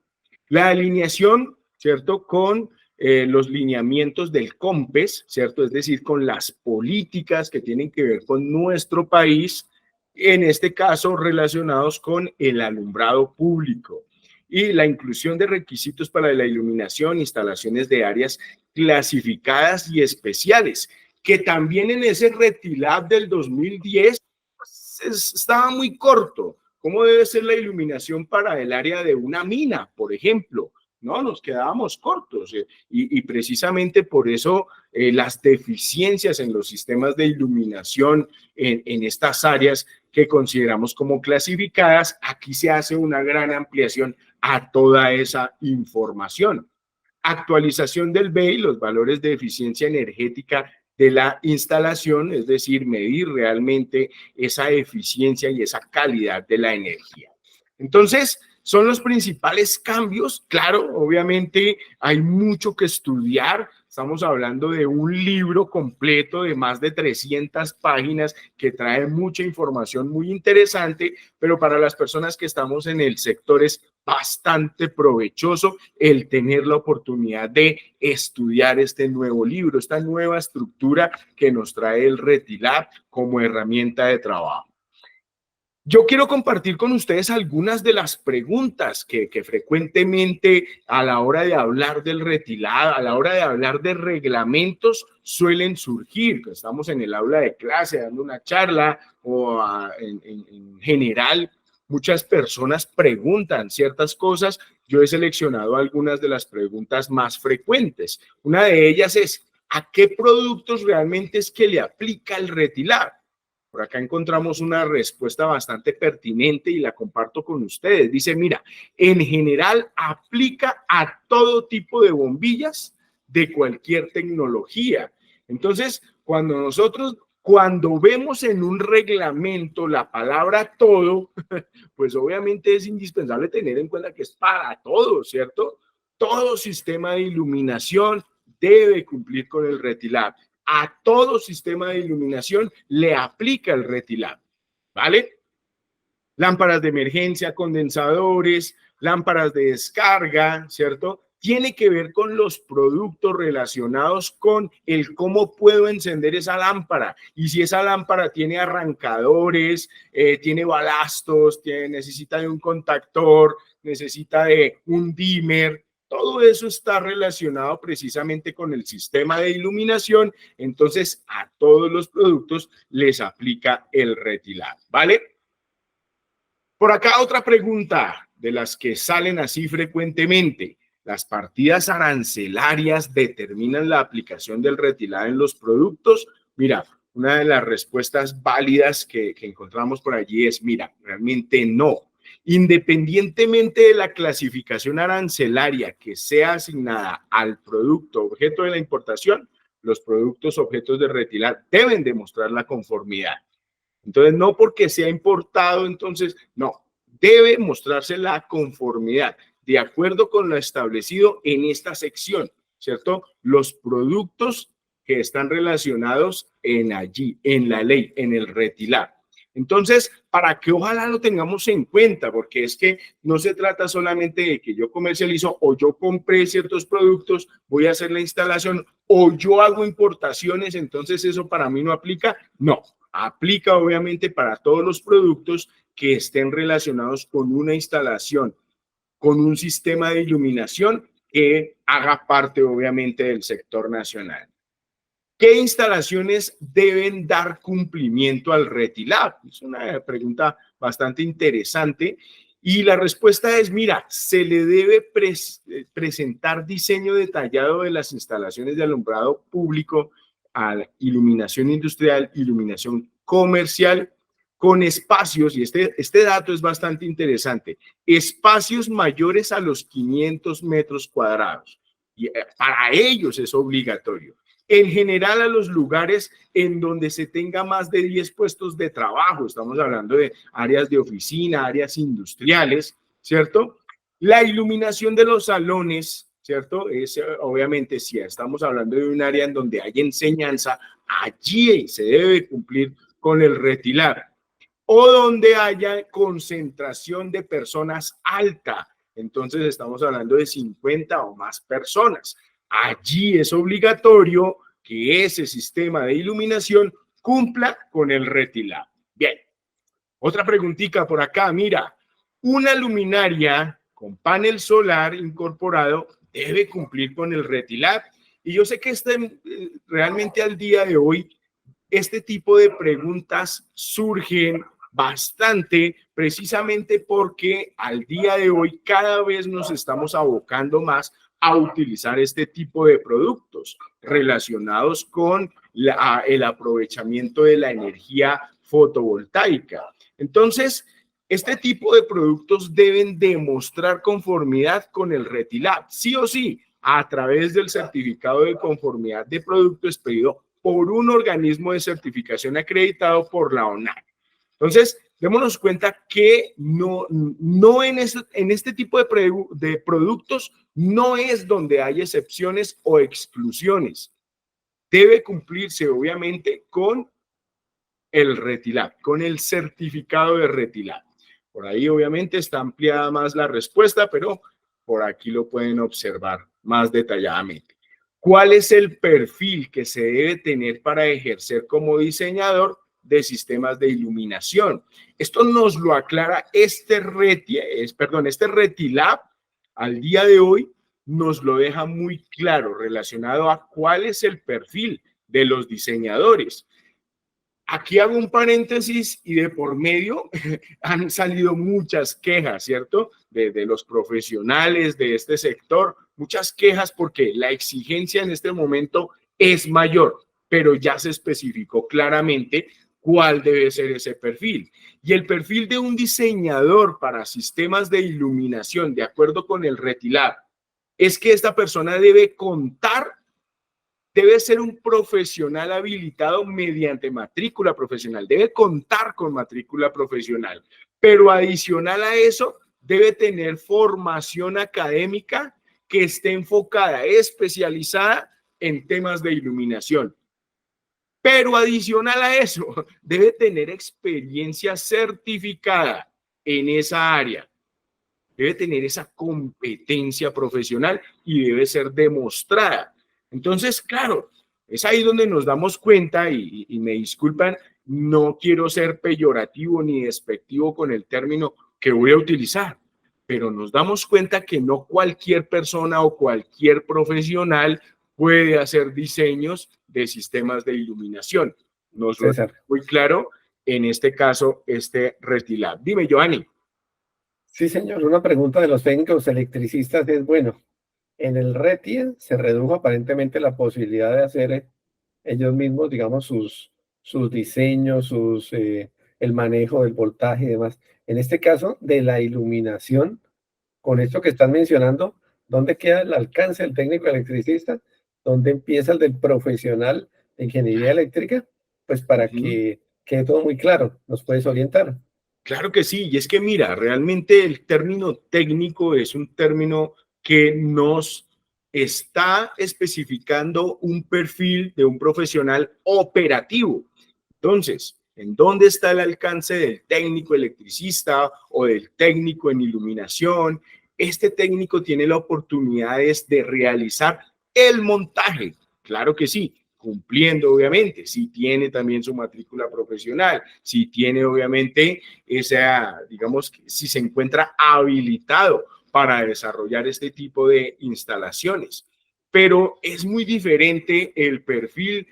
La alineación, ¿cierto? Con los lineamientos del COMPES, ¿cierto? Es decir, con las políticas que tienen que ver con nuestro país, en este caso relacionados con el alumbrado público y la inclusión de requisitos para la iluminación, instalaciones de áreas clasificadas y especiales, que también en ese RETILAB del 2010 pues, estaba muy corto. ¿Cómo debe ser la iluminación para el área de una mina, por ejemplo? No, nos quedábamos cortos y precisamente por eso las deficiencias en los sistemas de iluminación en estas áreas que consideramos como clasificadas, aquí se hace una gran ampliación a toda esa información. Actualización del BEI, los valores de eficiencia energética de la instalación, es decir, medir realmente esa eficiencia y esa calidad de la energía. Entonces, son los principales cambios. Claro, obviamente hay mucho que estudiar. Estamos hablando de un libro completo de más de 300 páginas que trae mucha información muy interesante, pero para las personas que estamos en el sector es bastante provechoso el tener la oportunidad de estudiar este nuevo libro, esta nueva estructura que nos trae el RETILAB como herramienta de trabajo. Yo quiero compartir con ustedes algunas de las preguntas que frecuentemente a la hora de hablar del RETILAB, a la hora de hablar de reglamentos, suelen surgir. Estamos en el aula de clase dando una charla o en general muchas personas preguntan ciertas cosas. Yo he seleccionado algunas de las preguntas más frecuentes. Una de ellas es, ¿a qué productos realmente es que le aplica el RETILAB? Por acá encontramos una respuesta bastante pertinente y la comparto con ustedes. Dice, mira, en general aplica a todo tipo de bombillas de cualquier tecnología. Entonces, cuando vemos en un reglamento la palabra todo, pues obviamente es indispensable tener en cuenta que es para todo, ¿cierto? Todo sistema de iluminación debe cumplir con el RETILAB. A todo sistema de iluminación le aplica el RETILAB, ¿vale? Lámparas de emergencia, condensadores, lámparas de descarga, ¿cierto? Tiene que ver con los productos relacionados con el cómo puedo encender esa lámpara y si esa lámpara tiene arrancadores, tiene balastos, necesita de un contactor, necesita de un dimmer. Todo eso está relacionado precisamente con el sistema de iluminación, entonces a todos los productos les aplica el RETILAB, ¿vale? Por acá otra pregunta de las que salen así frecuentemente. ¿Las partidas arancelarias determinan la aplicación del RETILAB en los productos? Mira, una de las respuestas válidas que encontramos por allí es, mira, realmente no. Independientemente de la clasificación arancelaria que sea asignada al producto objeto de la importación, los productos objetos de RETILAB deben demostrar la conformidad. Entonces, no porque sea importado, entonces, no, debe mostrarse la conformidad de acuerdo con lo establecido en esta sección, ¿cierto? Los productos que están relacionados en allí, en la ley, en el RETILAB. Entonces, para que ojalá lo tengamos en cuenta, porque es que no se trata solamente de que yo comercializo o yo compré ciertos productos, voy a hacer la instalación o yo hago importaciones, entonces eso para mí no aplica. No, aplica obviamente para todos los productos que estén relacionados con una instalación, con un sistema de iluminación que haga parte obviamente del sector nacional. ¿Qué instalaciones deben dar cumplimiento al RETILAB? Es una pregunta bastante interesante Y la respuesta es, mira, se le debe presentar diseño detallado de las instalaciones de alumbrado público, a iluminación industrial, iluminación comercial, con espacios, y este dato es bastante interesante, espacios mayores a los 500 metros cuadrados. Y para ellos es obligatorio. En general, a los lugares en donde se tenga más de 10 puestos de trabajo, estamos hablando de áreas de oficina, áreas industriales, ¿cierto? La iluminación de los salones, ¿cierto? Es, obviamente, si estamos hablando de un área en donde hay enseñanza, allí se debe cumplir con el retilar. O donde haya concentración de personas alta, entonces estamos hablando de 50 o más personas. Allí es obligatorio que ese sistema de iluminación cumpla con el retilado. Bien, otra preguntita por acá, mira, una luminaria con panel solar incorporado debe cumplir con el retilado. Y yo sé que realmente al día de hoy este tipo de preguntas surgen bastante precisamente porque al día de hoy cada vez nos estamos abocando más a utilizar este tipo de productos relacionados con el aprovechamiento de la energía fotovoltaica. Entonces, este tipo de productos deben demostrar conformidad con el RETILAB, sí o sí, a través del certificado de conformidad de producto expedido por un organismo de certificación acreditado por la ONAC. Entonces, démonos cuenta que no en este tipo de productos no es donde hay excepciones o exclusiones. Debe cumplirse, obviamente, con el RETILAB, con el certificado de RETILAB. Por ahí, obviamente, está ampliada más la respuesta, pero por aquí lo pueden observar más detalladamente. ¿Cuál es el perfil que se debe tener para ejercer como diseñador de sistemas de iluminación? Esto nos lo aclara este RETILAB al día de hoy, nos lo deja muy claro relacionado a cuál es el perfil de los diseñadores. Aquí hago un paréntesis y de por medio han salido muchas quejas, ¿cierto? De los profesionales de este sector, muchas quejas porque la exigencia en este momento es mayor, pero ya se especificó claramente cuál debe ser ese perfil. Y el perfil de un diseñador para sistemas de iluminación, de acuerdo con el RETILAB, es que esta persona debe ser un profesional habilitado mediante matrícula profesional, debe contar con matrícula profesional, pero adicional a eso, debe tener formación académica que esté enfocada, especializada en temas de iluminación. Pero adicional a eso, debe tener experiencia certificada en esa área, debe tener esa competencia profesional y debe ser demostrada. Entonces, claro, es ahí donde nos damos cuenta, y me disculpan, no quiero ser peyorativo ni despectivo con el término que voy a utilizar, pero nos damos cuenta que no cualquier persona o cualquier profesional puede hacer diseños de sistemas de iluminación. Nos lo César. muy claro en este caso, RETILAB. Dime, Giovanni. Sí, señor. Una pregunta de los técnicos electricistas es, bueno, en el RETIA se redujo aparentemente la posibilidad de hacer ellos mismos, digamos, sus diseños, el manejo del voltaje y demás. En este caso, de la iluminación, con esto que están mencionando, ¿dónde queda el alcance del técnico electricista? ¿Dónde empieza el del profesional de ingeniería eléctrica? Pues para que quede todo muy claro, ¿nos puedes orientar? Claro que sí, y es que mira, realmente el término técnico es un término que nos está especificando un perfil de un profesional operativo. Entonces, ¿en dónde está el alcance del técnico electricista o del técnico en iluminación? Este técnico tiene la oportunidad de realizar el montaje, claro que sí, cumpliendo obviamente, si tiene también su matrícula profesional, si tiene obviamente esa, digamos, si se encuentra habilitado para desarrollar este tipo de instalaciones. Pero es muy diferente el perfil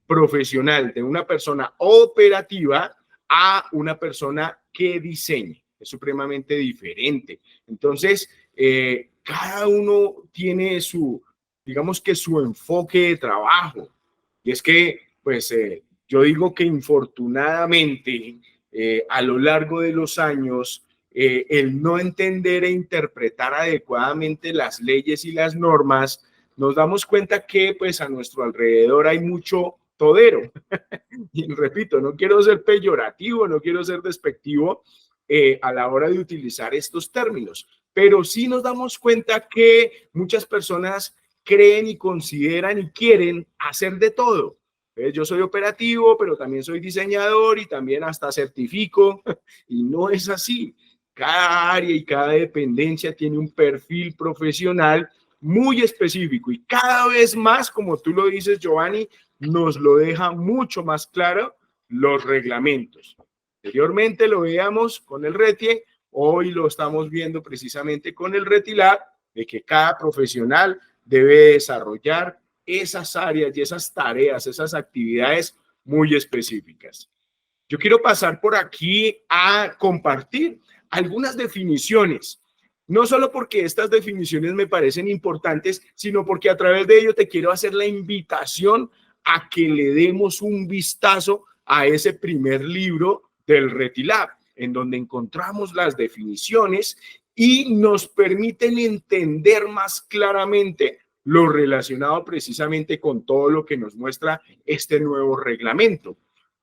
profesional de una persona operativa a una persona que diseñe. es supremamente diferente. Entonces, cada uno tiene su, digamos que su enfoque de trabajo. Y es que, pues, yo digo que infortunadamente, a lo largo de los años, el no entender e interpretar adecuadamente las leyes y las normas, nos damos cuenta que, pues, a nuestro alrededor hay mucho todero. Y repito, no quiero ser peyorativo, no quiero ser despectivo a la hora de utilizar estos términos, pero sí nos damos cuenta que muchas personas creen y consideran y quieren hacer de todo. Yo soy operativo, pero también soy diseñador y también hasta certifico, y no es así. Cada área y cada dependencia tiene un perfil profesional muy específico y cada vez más, como tú lo dices, Giovanni, nos lo deja mucho más claro los reglamentos. Anteriormente lo veíamos con el RETIE, hoy lo estamos viendo precisamente con el RETILAB, de que cada profesional debe desarrollar esas áreas y esas tareas, esas actividades muy específicas. Yo quiero pasar por aquí a compartir algunas definiciones, no solo porque estas definiciones me parecen importantes, sino porque a través de ello te quiero hacer la invitación a que le demos un vistazo a ese primer libro del RETILAB, en donde encontramos las definiciones y nos permiten entender más claramente lo relacionado precisamente con todo lo que nos muestra este nuevo reglamento.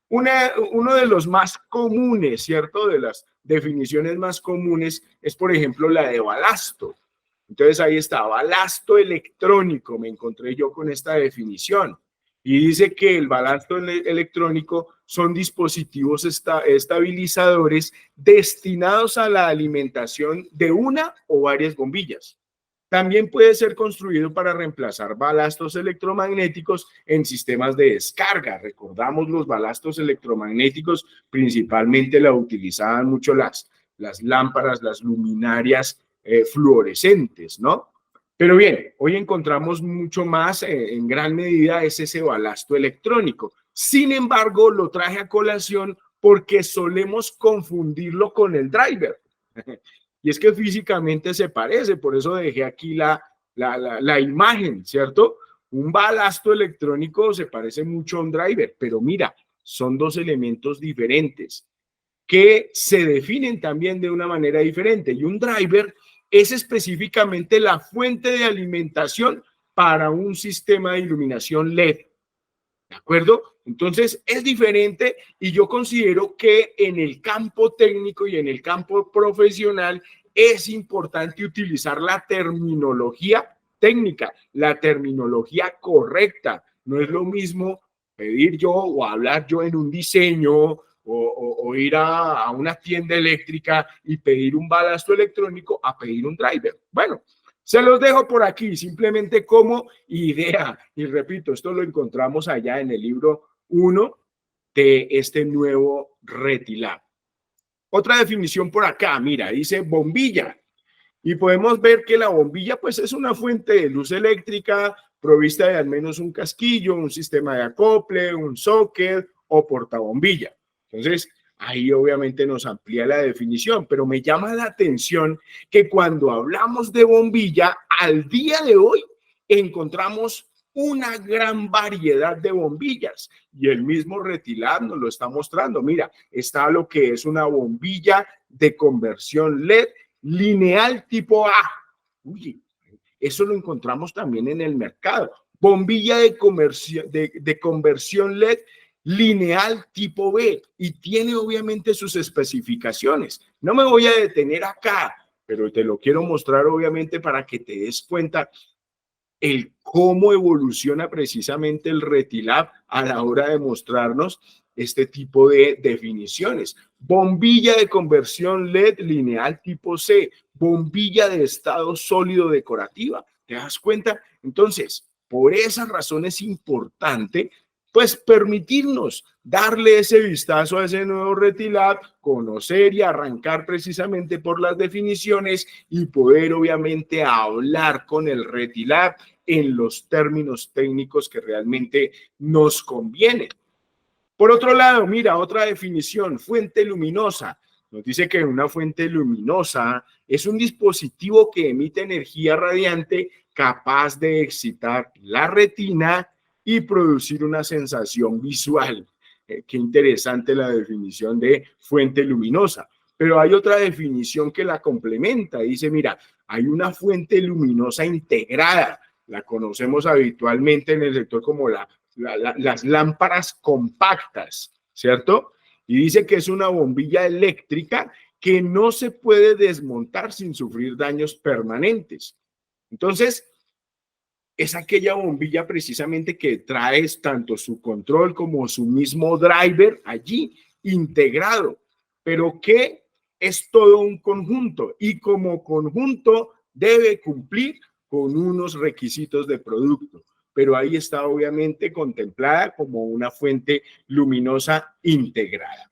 Uno de los más comunes, ¿cierto? De las definiciones más comunes es, por ejemplo, la de balasto. Entonces ahí está, balasto electrónico, me encontré yo con esta definición. Y dice que el balasto electrónico son dispositivos estabilizadores destinados a la alimentación de una o varias bombillas. También puede ser construido para reemplazar balastos electromagnéticos en sistemas de descarga. Recordamos los balastos electromagnéticos, principalmente la utilizaban mucho las lámparas, las luminarias fluorescentes, ¿no? Pero bien, hoy encontramos mucho más, en gran medida, es ese balasto electrónico. Sin embargo, lo traje a colación porque solemos confundirlo con el driver. Y es que físicamente se parece, por eso dejé aquí la imagen, ¿cierto? Un balasto electrónico se parece mucho a un driver, pero mira, son dos elementos diferentes que se definen también de una manera diferente. Y un driver es específicamente la fuente de alimentación para un sistema de iluminación LED. ¿De acuerdo? Entonces es diferente y yo considero que en el campo técnico y en el campo profesional es importante utilizar la terminología técnica, la terminología correcta. No es lo mismo pedir yo o hablar yo en un diseño o ir a una tienda eléctrica y pedir un balasto electrónico a pedir un driver. Bueno, se los dejo por aquí, simplemente como idea. Y repito, esto lo encontramos allá en el libro 1 de este nuevo RETILAB. Otra definición por acá, mira, dice bombilla. Y podemos ver que la bombilla pues es una fuente de luz eléctrica provista de al menos un casquillo, un sistema de acople, un socket o portabombilla. Entonces, ahí obviamente nos amplía la definición, pero me llama la atención que cuando hablamos de bombilla, al día de hoy encontramos una gran variedad de bombillas y el mismo RETILAB nos lo está mostrando. Mira, está lo que es una bombilla de conversión LED lineal tipo A. Uy, eso lo encontramos también en el mercado. Bombilla de conversión LED lineal tipo B y tiene obviamente sus especificaciones. No me voy a detener acá, pero te lo quiero mostrar obviamente para que te des cuenta el cómo evoluciona precisamente el RETILAB a la hora de mostrarnos este tipo de definiciones. Bombilla de conversión LED lineal tipo C, bombilla de estado sólido decorativa. ¿Te das cuenta? Entonces, por esa razón es importante pues permitirnos darle ese vistazo a ese nuevo RETILAB, conocer y arrancar precisamente por las definiciones y poder obviamente hablar con el RETILAB en los términos técnicos que realmente nos convienen. Por otro lado, mira, otra definición, fuente luminosa. Nos dice que una fuente luminosa es un dispositivo que emite energía radiante capaz de excitar la retina y producir una sensación visual. Qué interesante la definición de fuente luminosa. Pero hay otra definición que la complementa. Dice, mira, hay una fuente luminosa integrada. La conocemos habitualmente en el sector como las lámparas compactas, ¿cierto? Y dice que es una bombilla eléctrica que no se puede desmontar sin sufrir daños permanentes. Entonces, es aquella bombilla precisamente que trae tanto su control como su mismo driver allí integrado, pero que es todo un conjunto y como conjunto debe cumplir con unos requisitos de producto, pero ahí está obviamente contemplada como una fuente luminosa integrada.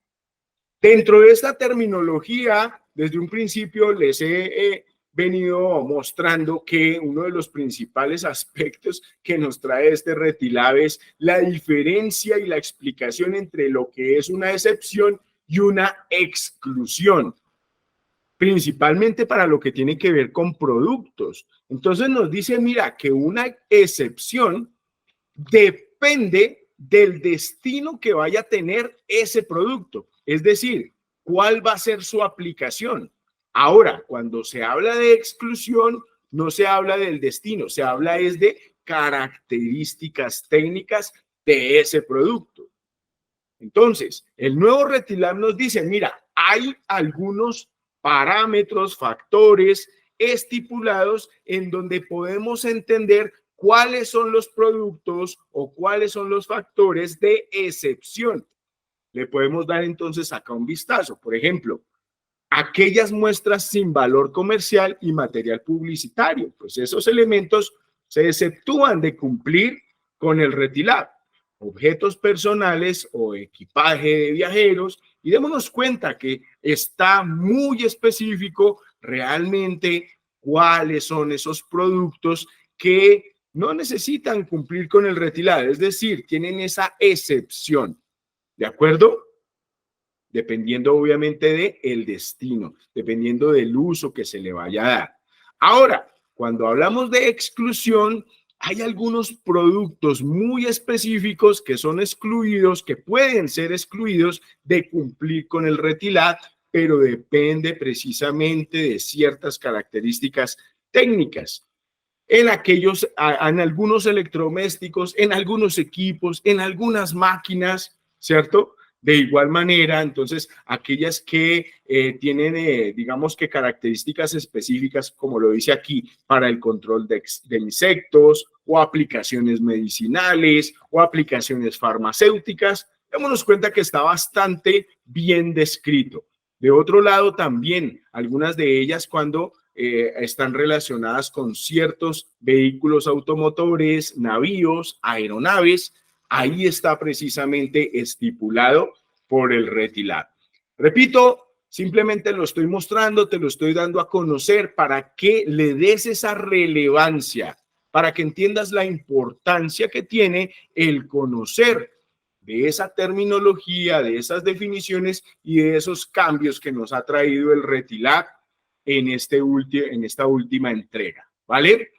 Dentro de esta terminología, desde un principio les he venido mostrando que uno de los principales aspectos que nos trae este RETILAB es la diferencia y la explicación entre lo que es una excepción y una exclusión, principalmente para lo que tiene que ver con productos. Entonces nos dice, mira, que una excepción depende del destino que vaya a tener ese producto. Es decir, cuál va a ser su aplicación. Ahora, cuando se habla de exclusión, no se habla del destino, se habla es de características técnicas de ese producto. Entonces, el nuevo RETILAB nos dice, mira, hay algunos parámetros, factores estipulados en donde podemos entender cuáles son los productos o cuáles son los factores de excepción. Le podemos dar entonces acá un vistazo. Por ejemplo, aquellas muestras sin valor comercial y material publicitario, pues esos elementos se exceptúan de cumplir con el RETILAB. Objetos personales o equipaje de viajeros, y démonos cuenta que está muy específico realmente cuáles son esos productos que no necesitan cumplir con el RETILAB, es decir, tienen esa excepción, ¿de acuerdo? Dependiendo obviamente del destino, dependiendo del uso que se le vaya a dar. Ahora, cuando hablamos de exclusión, hay algunos productos muy específicos que son excluidos, que pueden ser excluidos de cumplir con el RETILAB, pero depende precisamente de ciertas características técnicas. En algunos electrodomésticos, en algunos equipos, en algunas máquinas, ¿cierto? De igual manera, entonces, aquellas que tienen, digamos que características específicas, como lo dice aquí, para el control de insectos o aplicaciones medicinales o aplicaciones farmacéuticas, démonos cuenta que está bastante bien descrito. De otro lado, también algunas de ellas cuando están relacionadas con ciertos vehículos automotores, navíos, aeronaves, ahí está precisamente estipulado por el RETILAB. Repito, simplemente lo estoy mostrando, te lo estoy dando a conocer para que le des esa relevancia, para que entiendas la importancia que tiene el conocer de esa terminología, de esas definiciones y de esos cambios que nos ha traído el RETILAB en esta última entrega, ¿vale?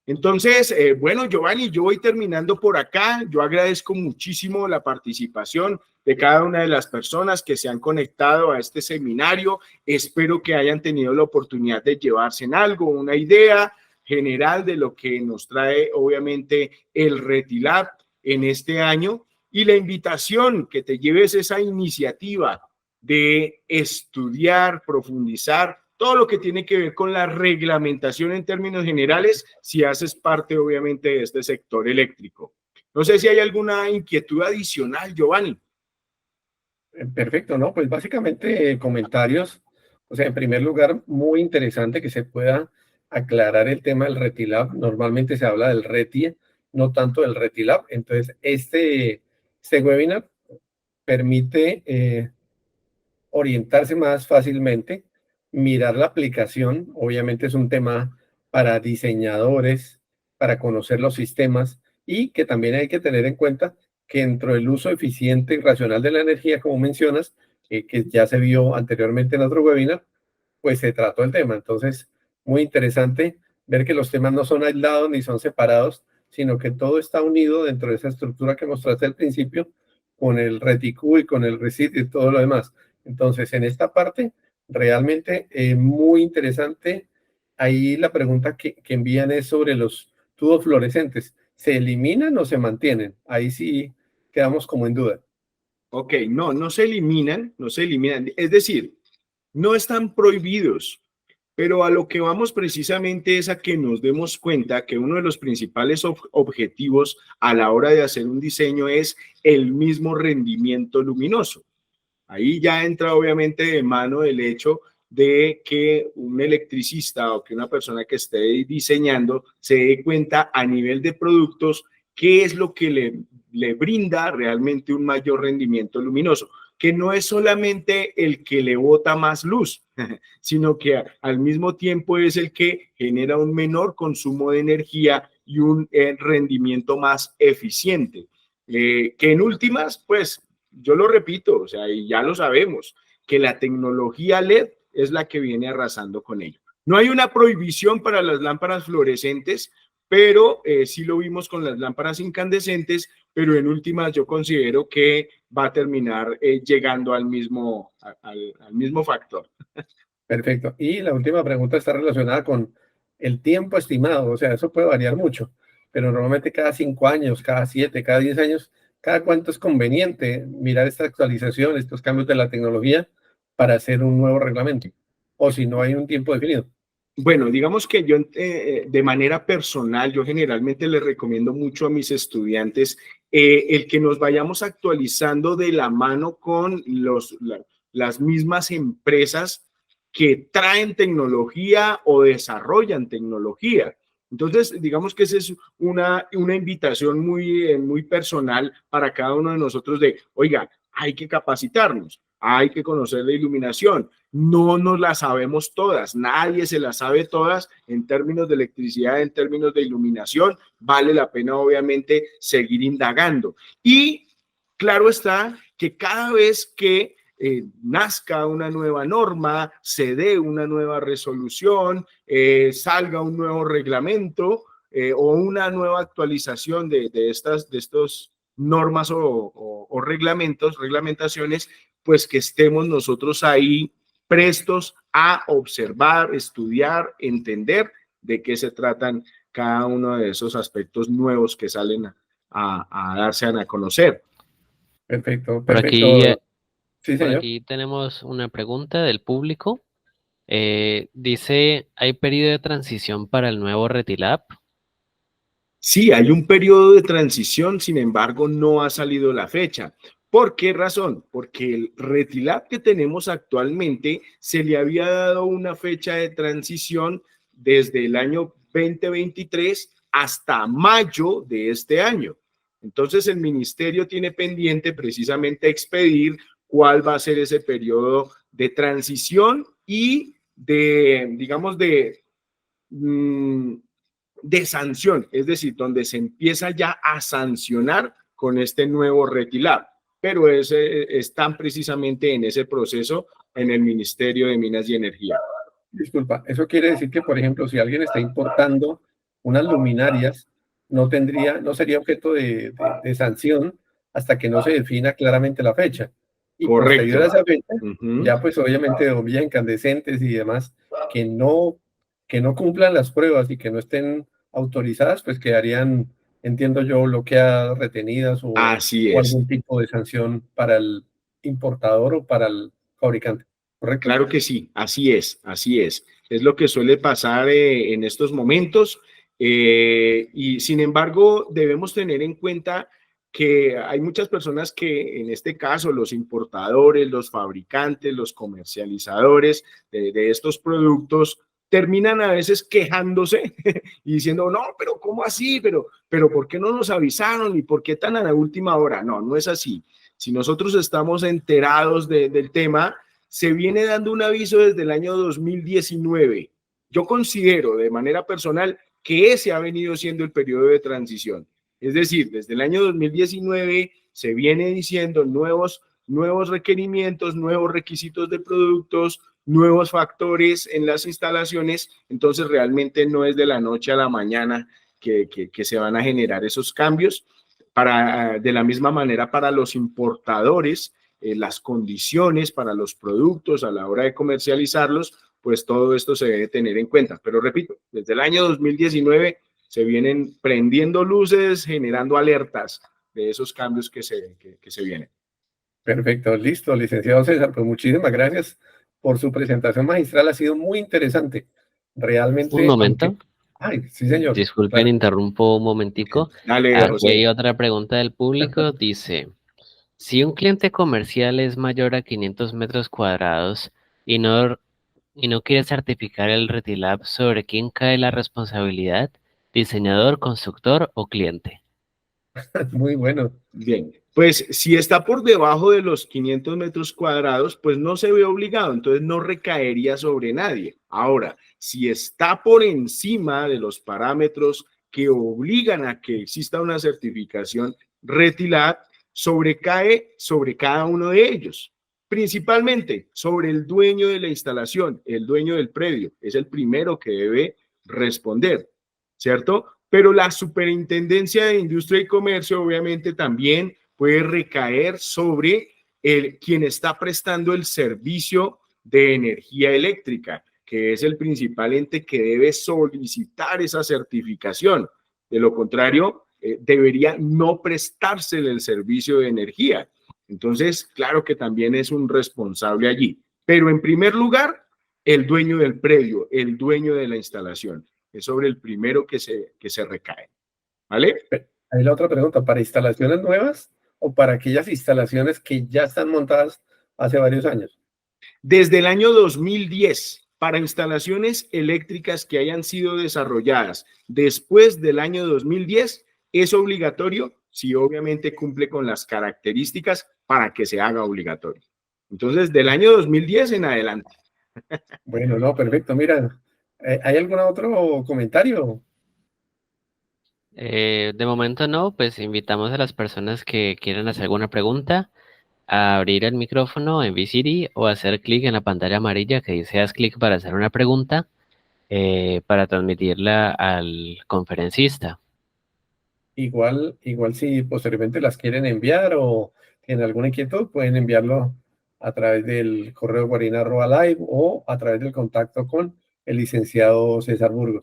Entonces, bueno, Giovanni, yo voy terminando por acá. Yo agradezco muchísimo la participación de cada una de las personas que se han conectado a este seminario. Espero que hayan tenido la oportunidad de llevarse en algo, una idea general de lo que nos trae, obviamente, el RETILAB en este año y la invitación que te lleves esa iniciativa de estudiar, profundizar todo lo que tiene que ver con la reglamentación en términos generales, si haces parte obviamente de este sector eléctrico. No sé si hay alguna inquietud adicional, Giovanni. Perfecto, ¿no? Pues básicamente comentarios. O sea, en primer lugar, muy interesante que se pueda aclarar el tema del RETILAB. Normalmente se habla del RETIE, no tanto del RETILAB. Entonces, este webinar permite orientarse más fácilmente, mirar la aplicación. Obviamente es un tema para diseñadores, para conocer los sistemas y que también hay que tener en cuenta que dentro del uso eficiente y racional de la energía, como mencionas, que ya se vio anteriormente en otro webinar, pues se trató el tema. Entonces, muy interesante ver que los temas no son aislados ni son separados, sino que todo está unido dentro de esa estructura que mostraste al principio, con el reticú y con el recit y todo lo demás. Entonces, en esta parte, realmente muy interesante. Ahí la pregunta que envían es sobre los tubos fluorescentes. ¿Se eliminan o se mantienen? Ahí sí quedamos como en duda. Ok, no, no se eliminan, no se eliminan. Es decir, no están prohibidos, pero a lo que vamos precisamente es a que nos demos cuenta que uno de los principales objetivos a la hora de hacer un diseño es el mismo rendimiento luminoso. Ahí ya entra obviamente de mano el hecho de que un electricista o que una persona que esté diseñando se dé cuenta a nivel de productos qué es lo que le brinda realmente un mayor rendimiento luminoso, que no es solamente el que le bota más luz, sino que al mismo tiempo es el que genera un menor consumo de energía y un rendimiento más eficiente. Que en últimas, pues yo lo repito, o sea, y ya lo sabemos, que la tecnología LED es la que viene arrasando con ello. No hay una prohibición para las lámparas fluorescentes, pero sí lo vimos con las lámparas incandescentes, pero en últimas yo considero que va a terminar llegando al mismo factor. Perfecto. Y la última pregunta está relacionada con el tiempo estimado. O sea, eso puede variar mucho, pero normalmente cada 5 años, cada 7, cada 10 años, ¿cada cuánto es conveniente mirar esta actualización, estos cambios de la tecnología para hacer un nuevo reglamento? O si no hay un tiempo definido. Bueno, digamos que yo de manera personal, yo generalmente les recomiendo mucho a mis estudiantes el que nos vayamos actualizando de la mano con las mismas empresas que traen tecnología o desarrollan tecnología. Entonces, digamos que esa es una invitación muy personal para cada uno de nosotros de, oiga, hay que capacitarnos, hay que conocer la iluminación. No nos las sabemos todas, nadie se las sabe todas en términos de electricidad, en términos de iluminación. Vale la pena, obviamente, seguir indagando. Y claro está que cada vez que nazca una nueva norma, se dé una nueva resolución, salga un nuevo reglamento o una nueva actualización de estos normas o reglamentaciones, pues que estemos nosotros ahí prestos a observar, estudiar, entender de qué se tratan cada uno de esos aspectos nuevos que salen a darse a conocer. Perfecto, Por aquí, perfecto. Sí, por señor. aquí tenemos una pregunta del público. Dice, ¿hay periodo de transición para el nuevo Retilab? Sí, hay un periodo de transición, sin embargo, no ha salido la fecha. ¿Por qué razón? Porque el Retilab que tenemos actualmente se le había dado una fecha de transición desde el año 2023 hasta mayo de este año. Entonces, el ministerio tiene pendiente precisamente expedir cuál va a ser ese periodo de transición y digamos, de sanción, es decir, donde se empieza ya a sancionar con este nuevo Retilab, pero están precisamente en ese proceso en el Ministerio de Minas y Energía. Disculpa, eso quiere decir que, por ejemplo, si alguien está importando unas luminarias, no sería objeto de sanción hasta que no se defina claramente la fecha. Y posterior a Correcto. esa fecha, ya pues obviamente de bombillas incandescentes y demás que no cumplan las pruebas y que no estén autorizadas, pues quedarían, entiendo yo, bloqueadas, retenidas Así o es. algún tipo de sanción para el importador o para el fabricante. ¿Correcto? Claro que sí, así es, así es. Es lo que suele pasar en estos momentos y sin embargo debemos tener en cuenta que hay muchas personas que en este caso los importadores, los fabricantes, los comercializadores de estos productos terminan a veces quejándose y diciendo, no, pero ¿cómo así? Pero ¿por qué no nos avisaron? ¿Y por qué tan a la última hora? No, no es así. Si nosotros estamos enterados del tema, se viene dando un aviso desde el año 2019. Yo considero de manera personal que ese ha venido siendo el periodo de transición. Es decir, desde el año 2019 se viene diciendo nuevos nuevos requerimientos, nuevos requisitos de productos, nuevos factores en las instalaciones. Entonces realmente no es de la noche a la mañana que se van a generar esos cambios. De la misma manera para los importadores, las condiciones para los productos a la hora de comercializarlos, pues todo esto se debe tener en cuenta. Pero repito, desde el año 2019 se vienen prendiendo luces, generando alertas de esos cambios que se vienen. Perfecto, listo, licenciado César, pues muchísimas gracias por su presentación magistral, ha sido muy interesante, Un realmente, momento. aunque... Ay, sí, señor, Disculpen, claro. interrumpo un momentico. Dale, Aquí hay José. otra pregunta del público. Dice, si un cliente comercial es mayor a 500 metros cuadrados y no, y no quiere certificar el Retilab, ¿sobre quién cae la responsabilidad? ¿Diseñador, constructor o cliente? Muy bueno. Bien, pues si está por debajo de los 500 metros cuadrados, pues no se ve obligado, entonces no recaería sobre nadie. Ahora, si está por encima de los parámetros que obligan a que exista una certificación Retilab, sobrecae sobre cada uno de ellos, principalmente sobre el dueño de la instalación, el dueño del predio, es el primero que debe responder, ¿cierto? Pero la Superintendencia de Industria y Comercio obviamente también puede recaer sobre quien está prestando el servicio de energía eléctrica, que es el principal ente que debe solicitar esa certificación. De lo contrario, debería no prestársele el servicio de energía. Entonces, claro que también es un responsable allí. Pero en primer lugar, el dueño del predio, el dueño de la instalación es sobre el primero que se recae, ¿vale? Ahí la otra pregunta, ¿para instalaciones nuevas o para aquellas instalaciones que ya están montadas hace varios años? Desde el año 2010, para instalaciones eléctricas que hayan sido desarrolladas después del año 2010, es obligatorio si obviamente cumple con las características para que se haga obligatorio. Entonces, del año 2010 en adelante. Bueno, no, perfecto. Mira, ¿hay algún otro comentario? De momento no, pues invitamos a las personas que quieran hacer alguna pregunta a abrir el micrófono en Visiri o hacer clic en la pantalla amarilla que dice haz clic para hacer una pregunta para transmitirla al conferencista. Igual si posteriormente las quieren enviar o tienen alguna inquietud, pueden enviarlo a través del correo guarina@live o a través del contacto con el licenciado César Burgos.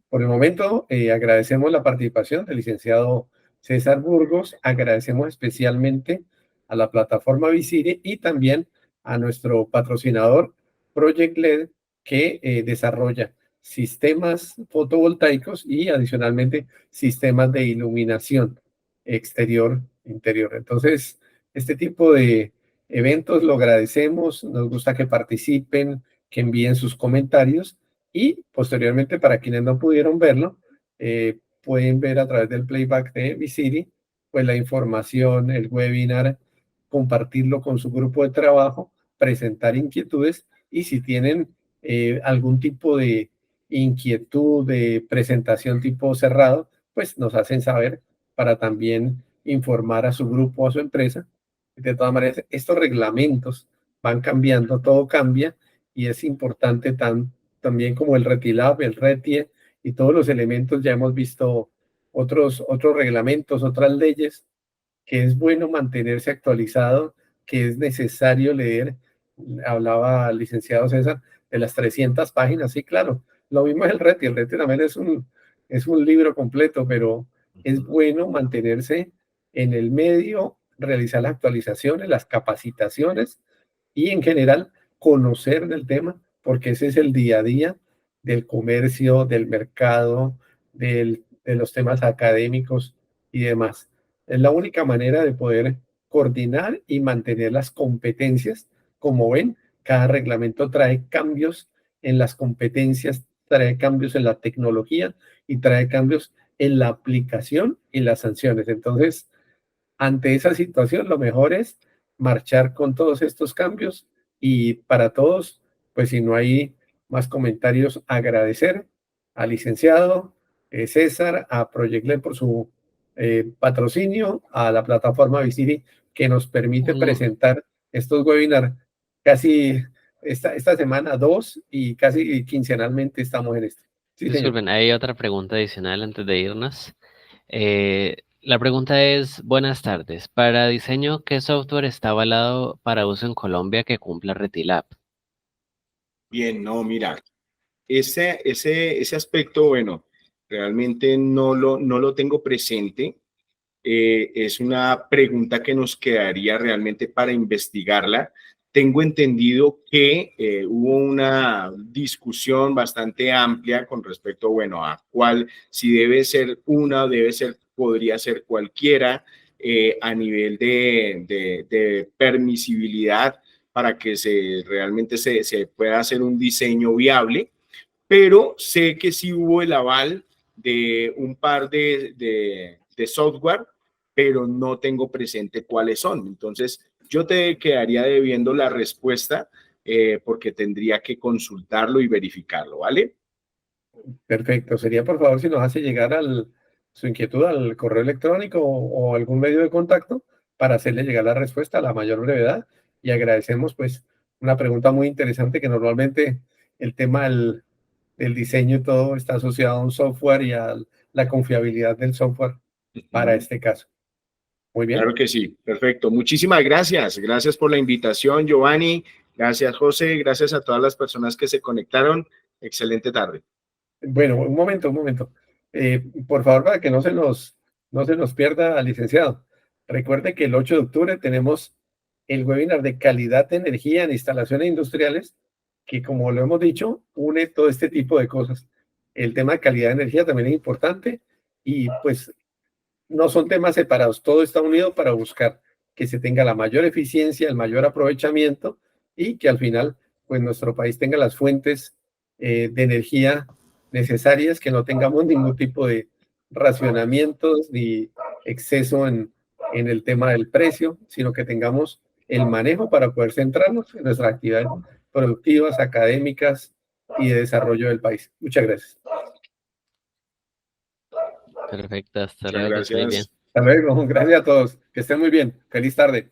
Por el momento, agradecemos la participación del licenciado César Burgos, agradecemos especialmente a la plataforma Visiri y también a nuestro patrocinador Project LED que desarrolla sistemas fotovoltaicos y adicionalmente sistemas de iluminación exterior, interior. Entonces, este tipo de eventos lo agradecemos, nos gusta que participen, que envíen sus comentarios y posteriormente para quienes no pudieron verlo, pueden ver a través del playback de Visiri, pues la información, el webinar, compartirlo con su grupo de trabajo, presentar inquietudes y si tienen algún tipo de inquietud de presentación tipo cerrado, pues nos hacen saber para también informar a su grupo, a su empresa. De todas maneras, estos reglamentos van cambiando, todo cambia y es importante también como el RETILAB, el RETIE y todos los elementos, ya hemos visto otros reglamentos, otras leyes que es bueno mantenerse actualizado, que es necesario leer. Hablaba el licenciado César de las 300 páginas, sí, claro. Lo mismo es el RETI también es un libro completo, pero es bueno mantenerse en el medio, realizar las actualizaciones, las capacitaciones y en general conocer del tema, porque ese es el día a día del comercio, del mercado, de los temas académicos y demás. Es la única manera de poder coordinar y mantener las competencias. Como ven, cada reglamento trae cambios en las competencias, trae cambios en la tecnología y trae cambios en la aplicación y las sanciones. Entonces, ante esa situación, lo mejor es marchar con todos estos cambios y para todos, pues si no hay más comentarios, agradecer al licenciado César, a Project LED por su patrocinio, a la plataforma Visiri que nos permite presentar estos webinars casi esta semana, 2, y casi quincenalmente estamos en esto. Sí, señor. Disculpen, hay otra pregunta adicional antes de irnos. La pregunta es, buenas tardes. Para diseño, ¿qué software está avalado para uso en Colombia que cumpla Retilab? Bien, no, mira, ese aspecto, bueno, realmente no lo tengo presente. Es una pregunta que nos quedaría realmente para investigarla. Tengo entendido que hubo una discusión bastante amplia con respecto, bueno, a cuál, si debe ser una, podría ser cualquiera, a nivel de permisibilidad para que realmente se pueda hacer un diseño viable, pero sé que sí hubo el aval de un par de software, pero no tengo presente cuáles son. Entonces, yo te quedaría debiendo la respuesta porque tendría que consultarlo y verificarlo, ¿vale? Perfecto. Sería, por favor, si nos hace llegar su inquietud al correo electrónico o algún medio de contacto para hacerle llegar la respuesta a la mayor brevedad. Y agradecemos, pues, una pregunta muy interesante que normalmente el tema del diseño y todo está asociado a un software y a la confiabilidad del software para este caso. Muy bien. Claro que sí, perfecto. Muchísimas gracias. Gracias por la invitación, Giovanni. Gracias, José. Gracias a todas las personas que se conectaron. Excelente tarde. Bueno, un momento, un momento. Por favor, para que no se nos pierda, licenciado. Recuerde que el 8 de octubre tenemos el webinar de calidad de energía en instalaciones industriales, que como lo hemos dicho, une todo este tipo de cosas. El tema de calidad de energía también es importante y pues no son temas separados, todo está unido para buscar que se tenga la mayor eficiencia, el mayor aprovechamiento y que al final pues nuestro país tenga las fuentes de energía necesarias, que no tengamos ningún tipo de racionamientos ni exceso en el tema del precio, sino que tengamos el manejo para poder centrarnos en nuestras actividades productivas, académicas y de desarrollo del país. Muchas gracias. Perfecto, hasta Muchas luego, que esté muy bien. gracias. Hasta luego, gracias a todos, que estén muy bien, feliz tarde.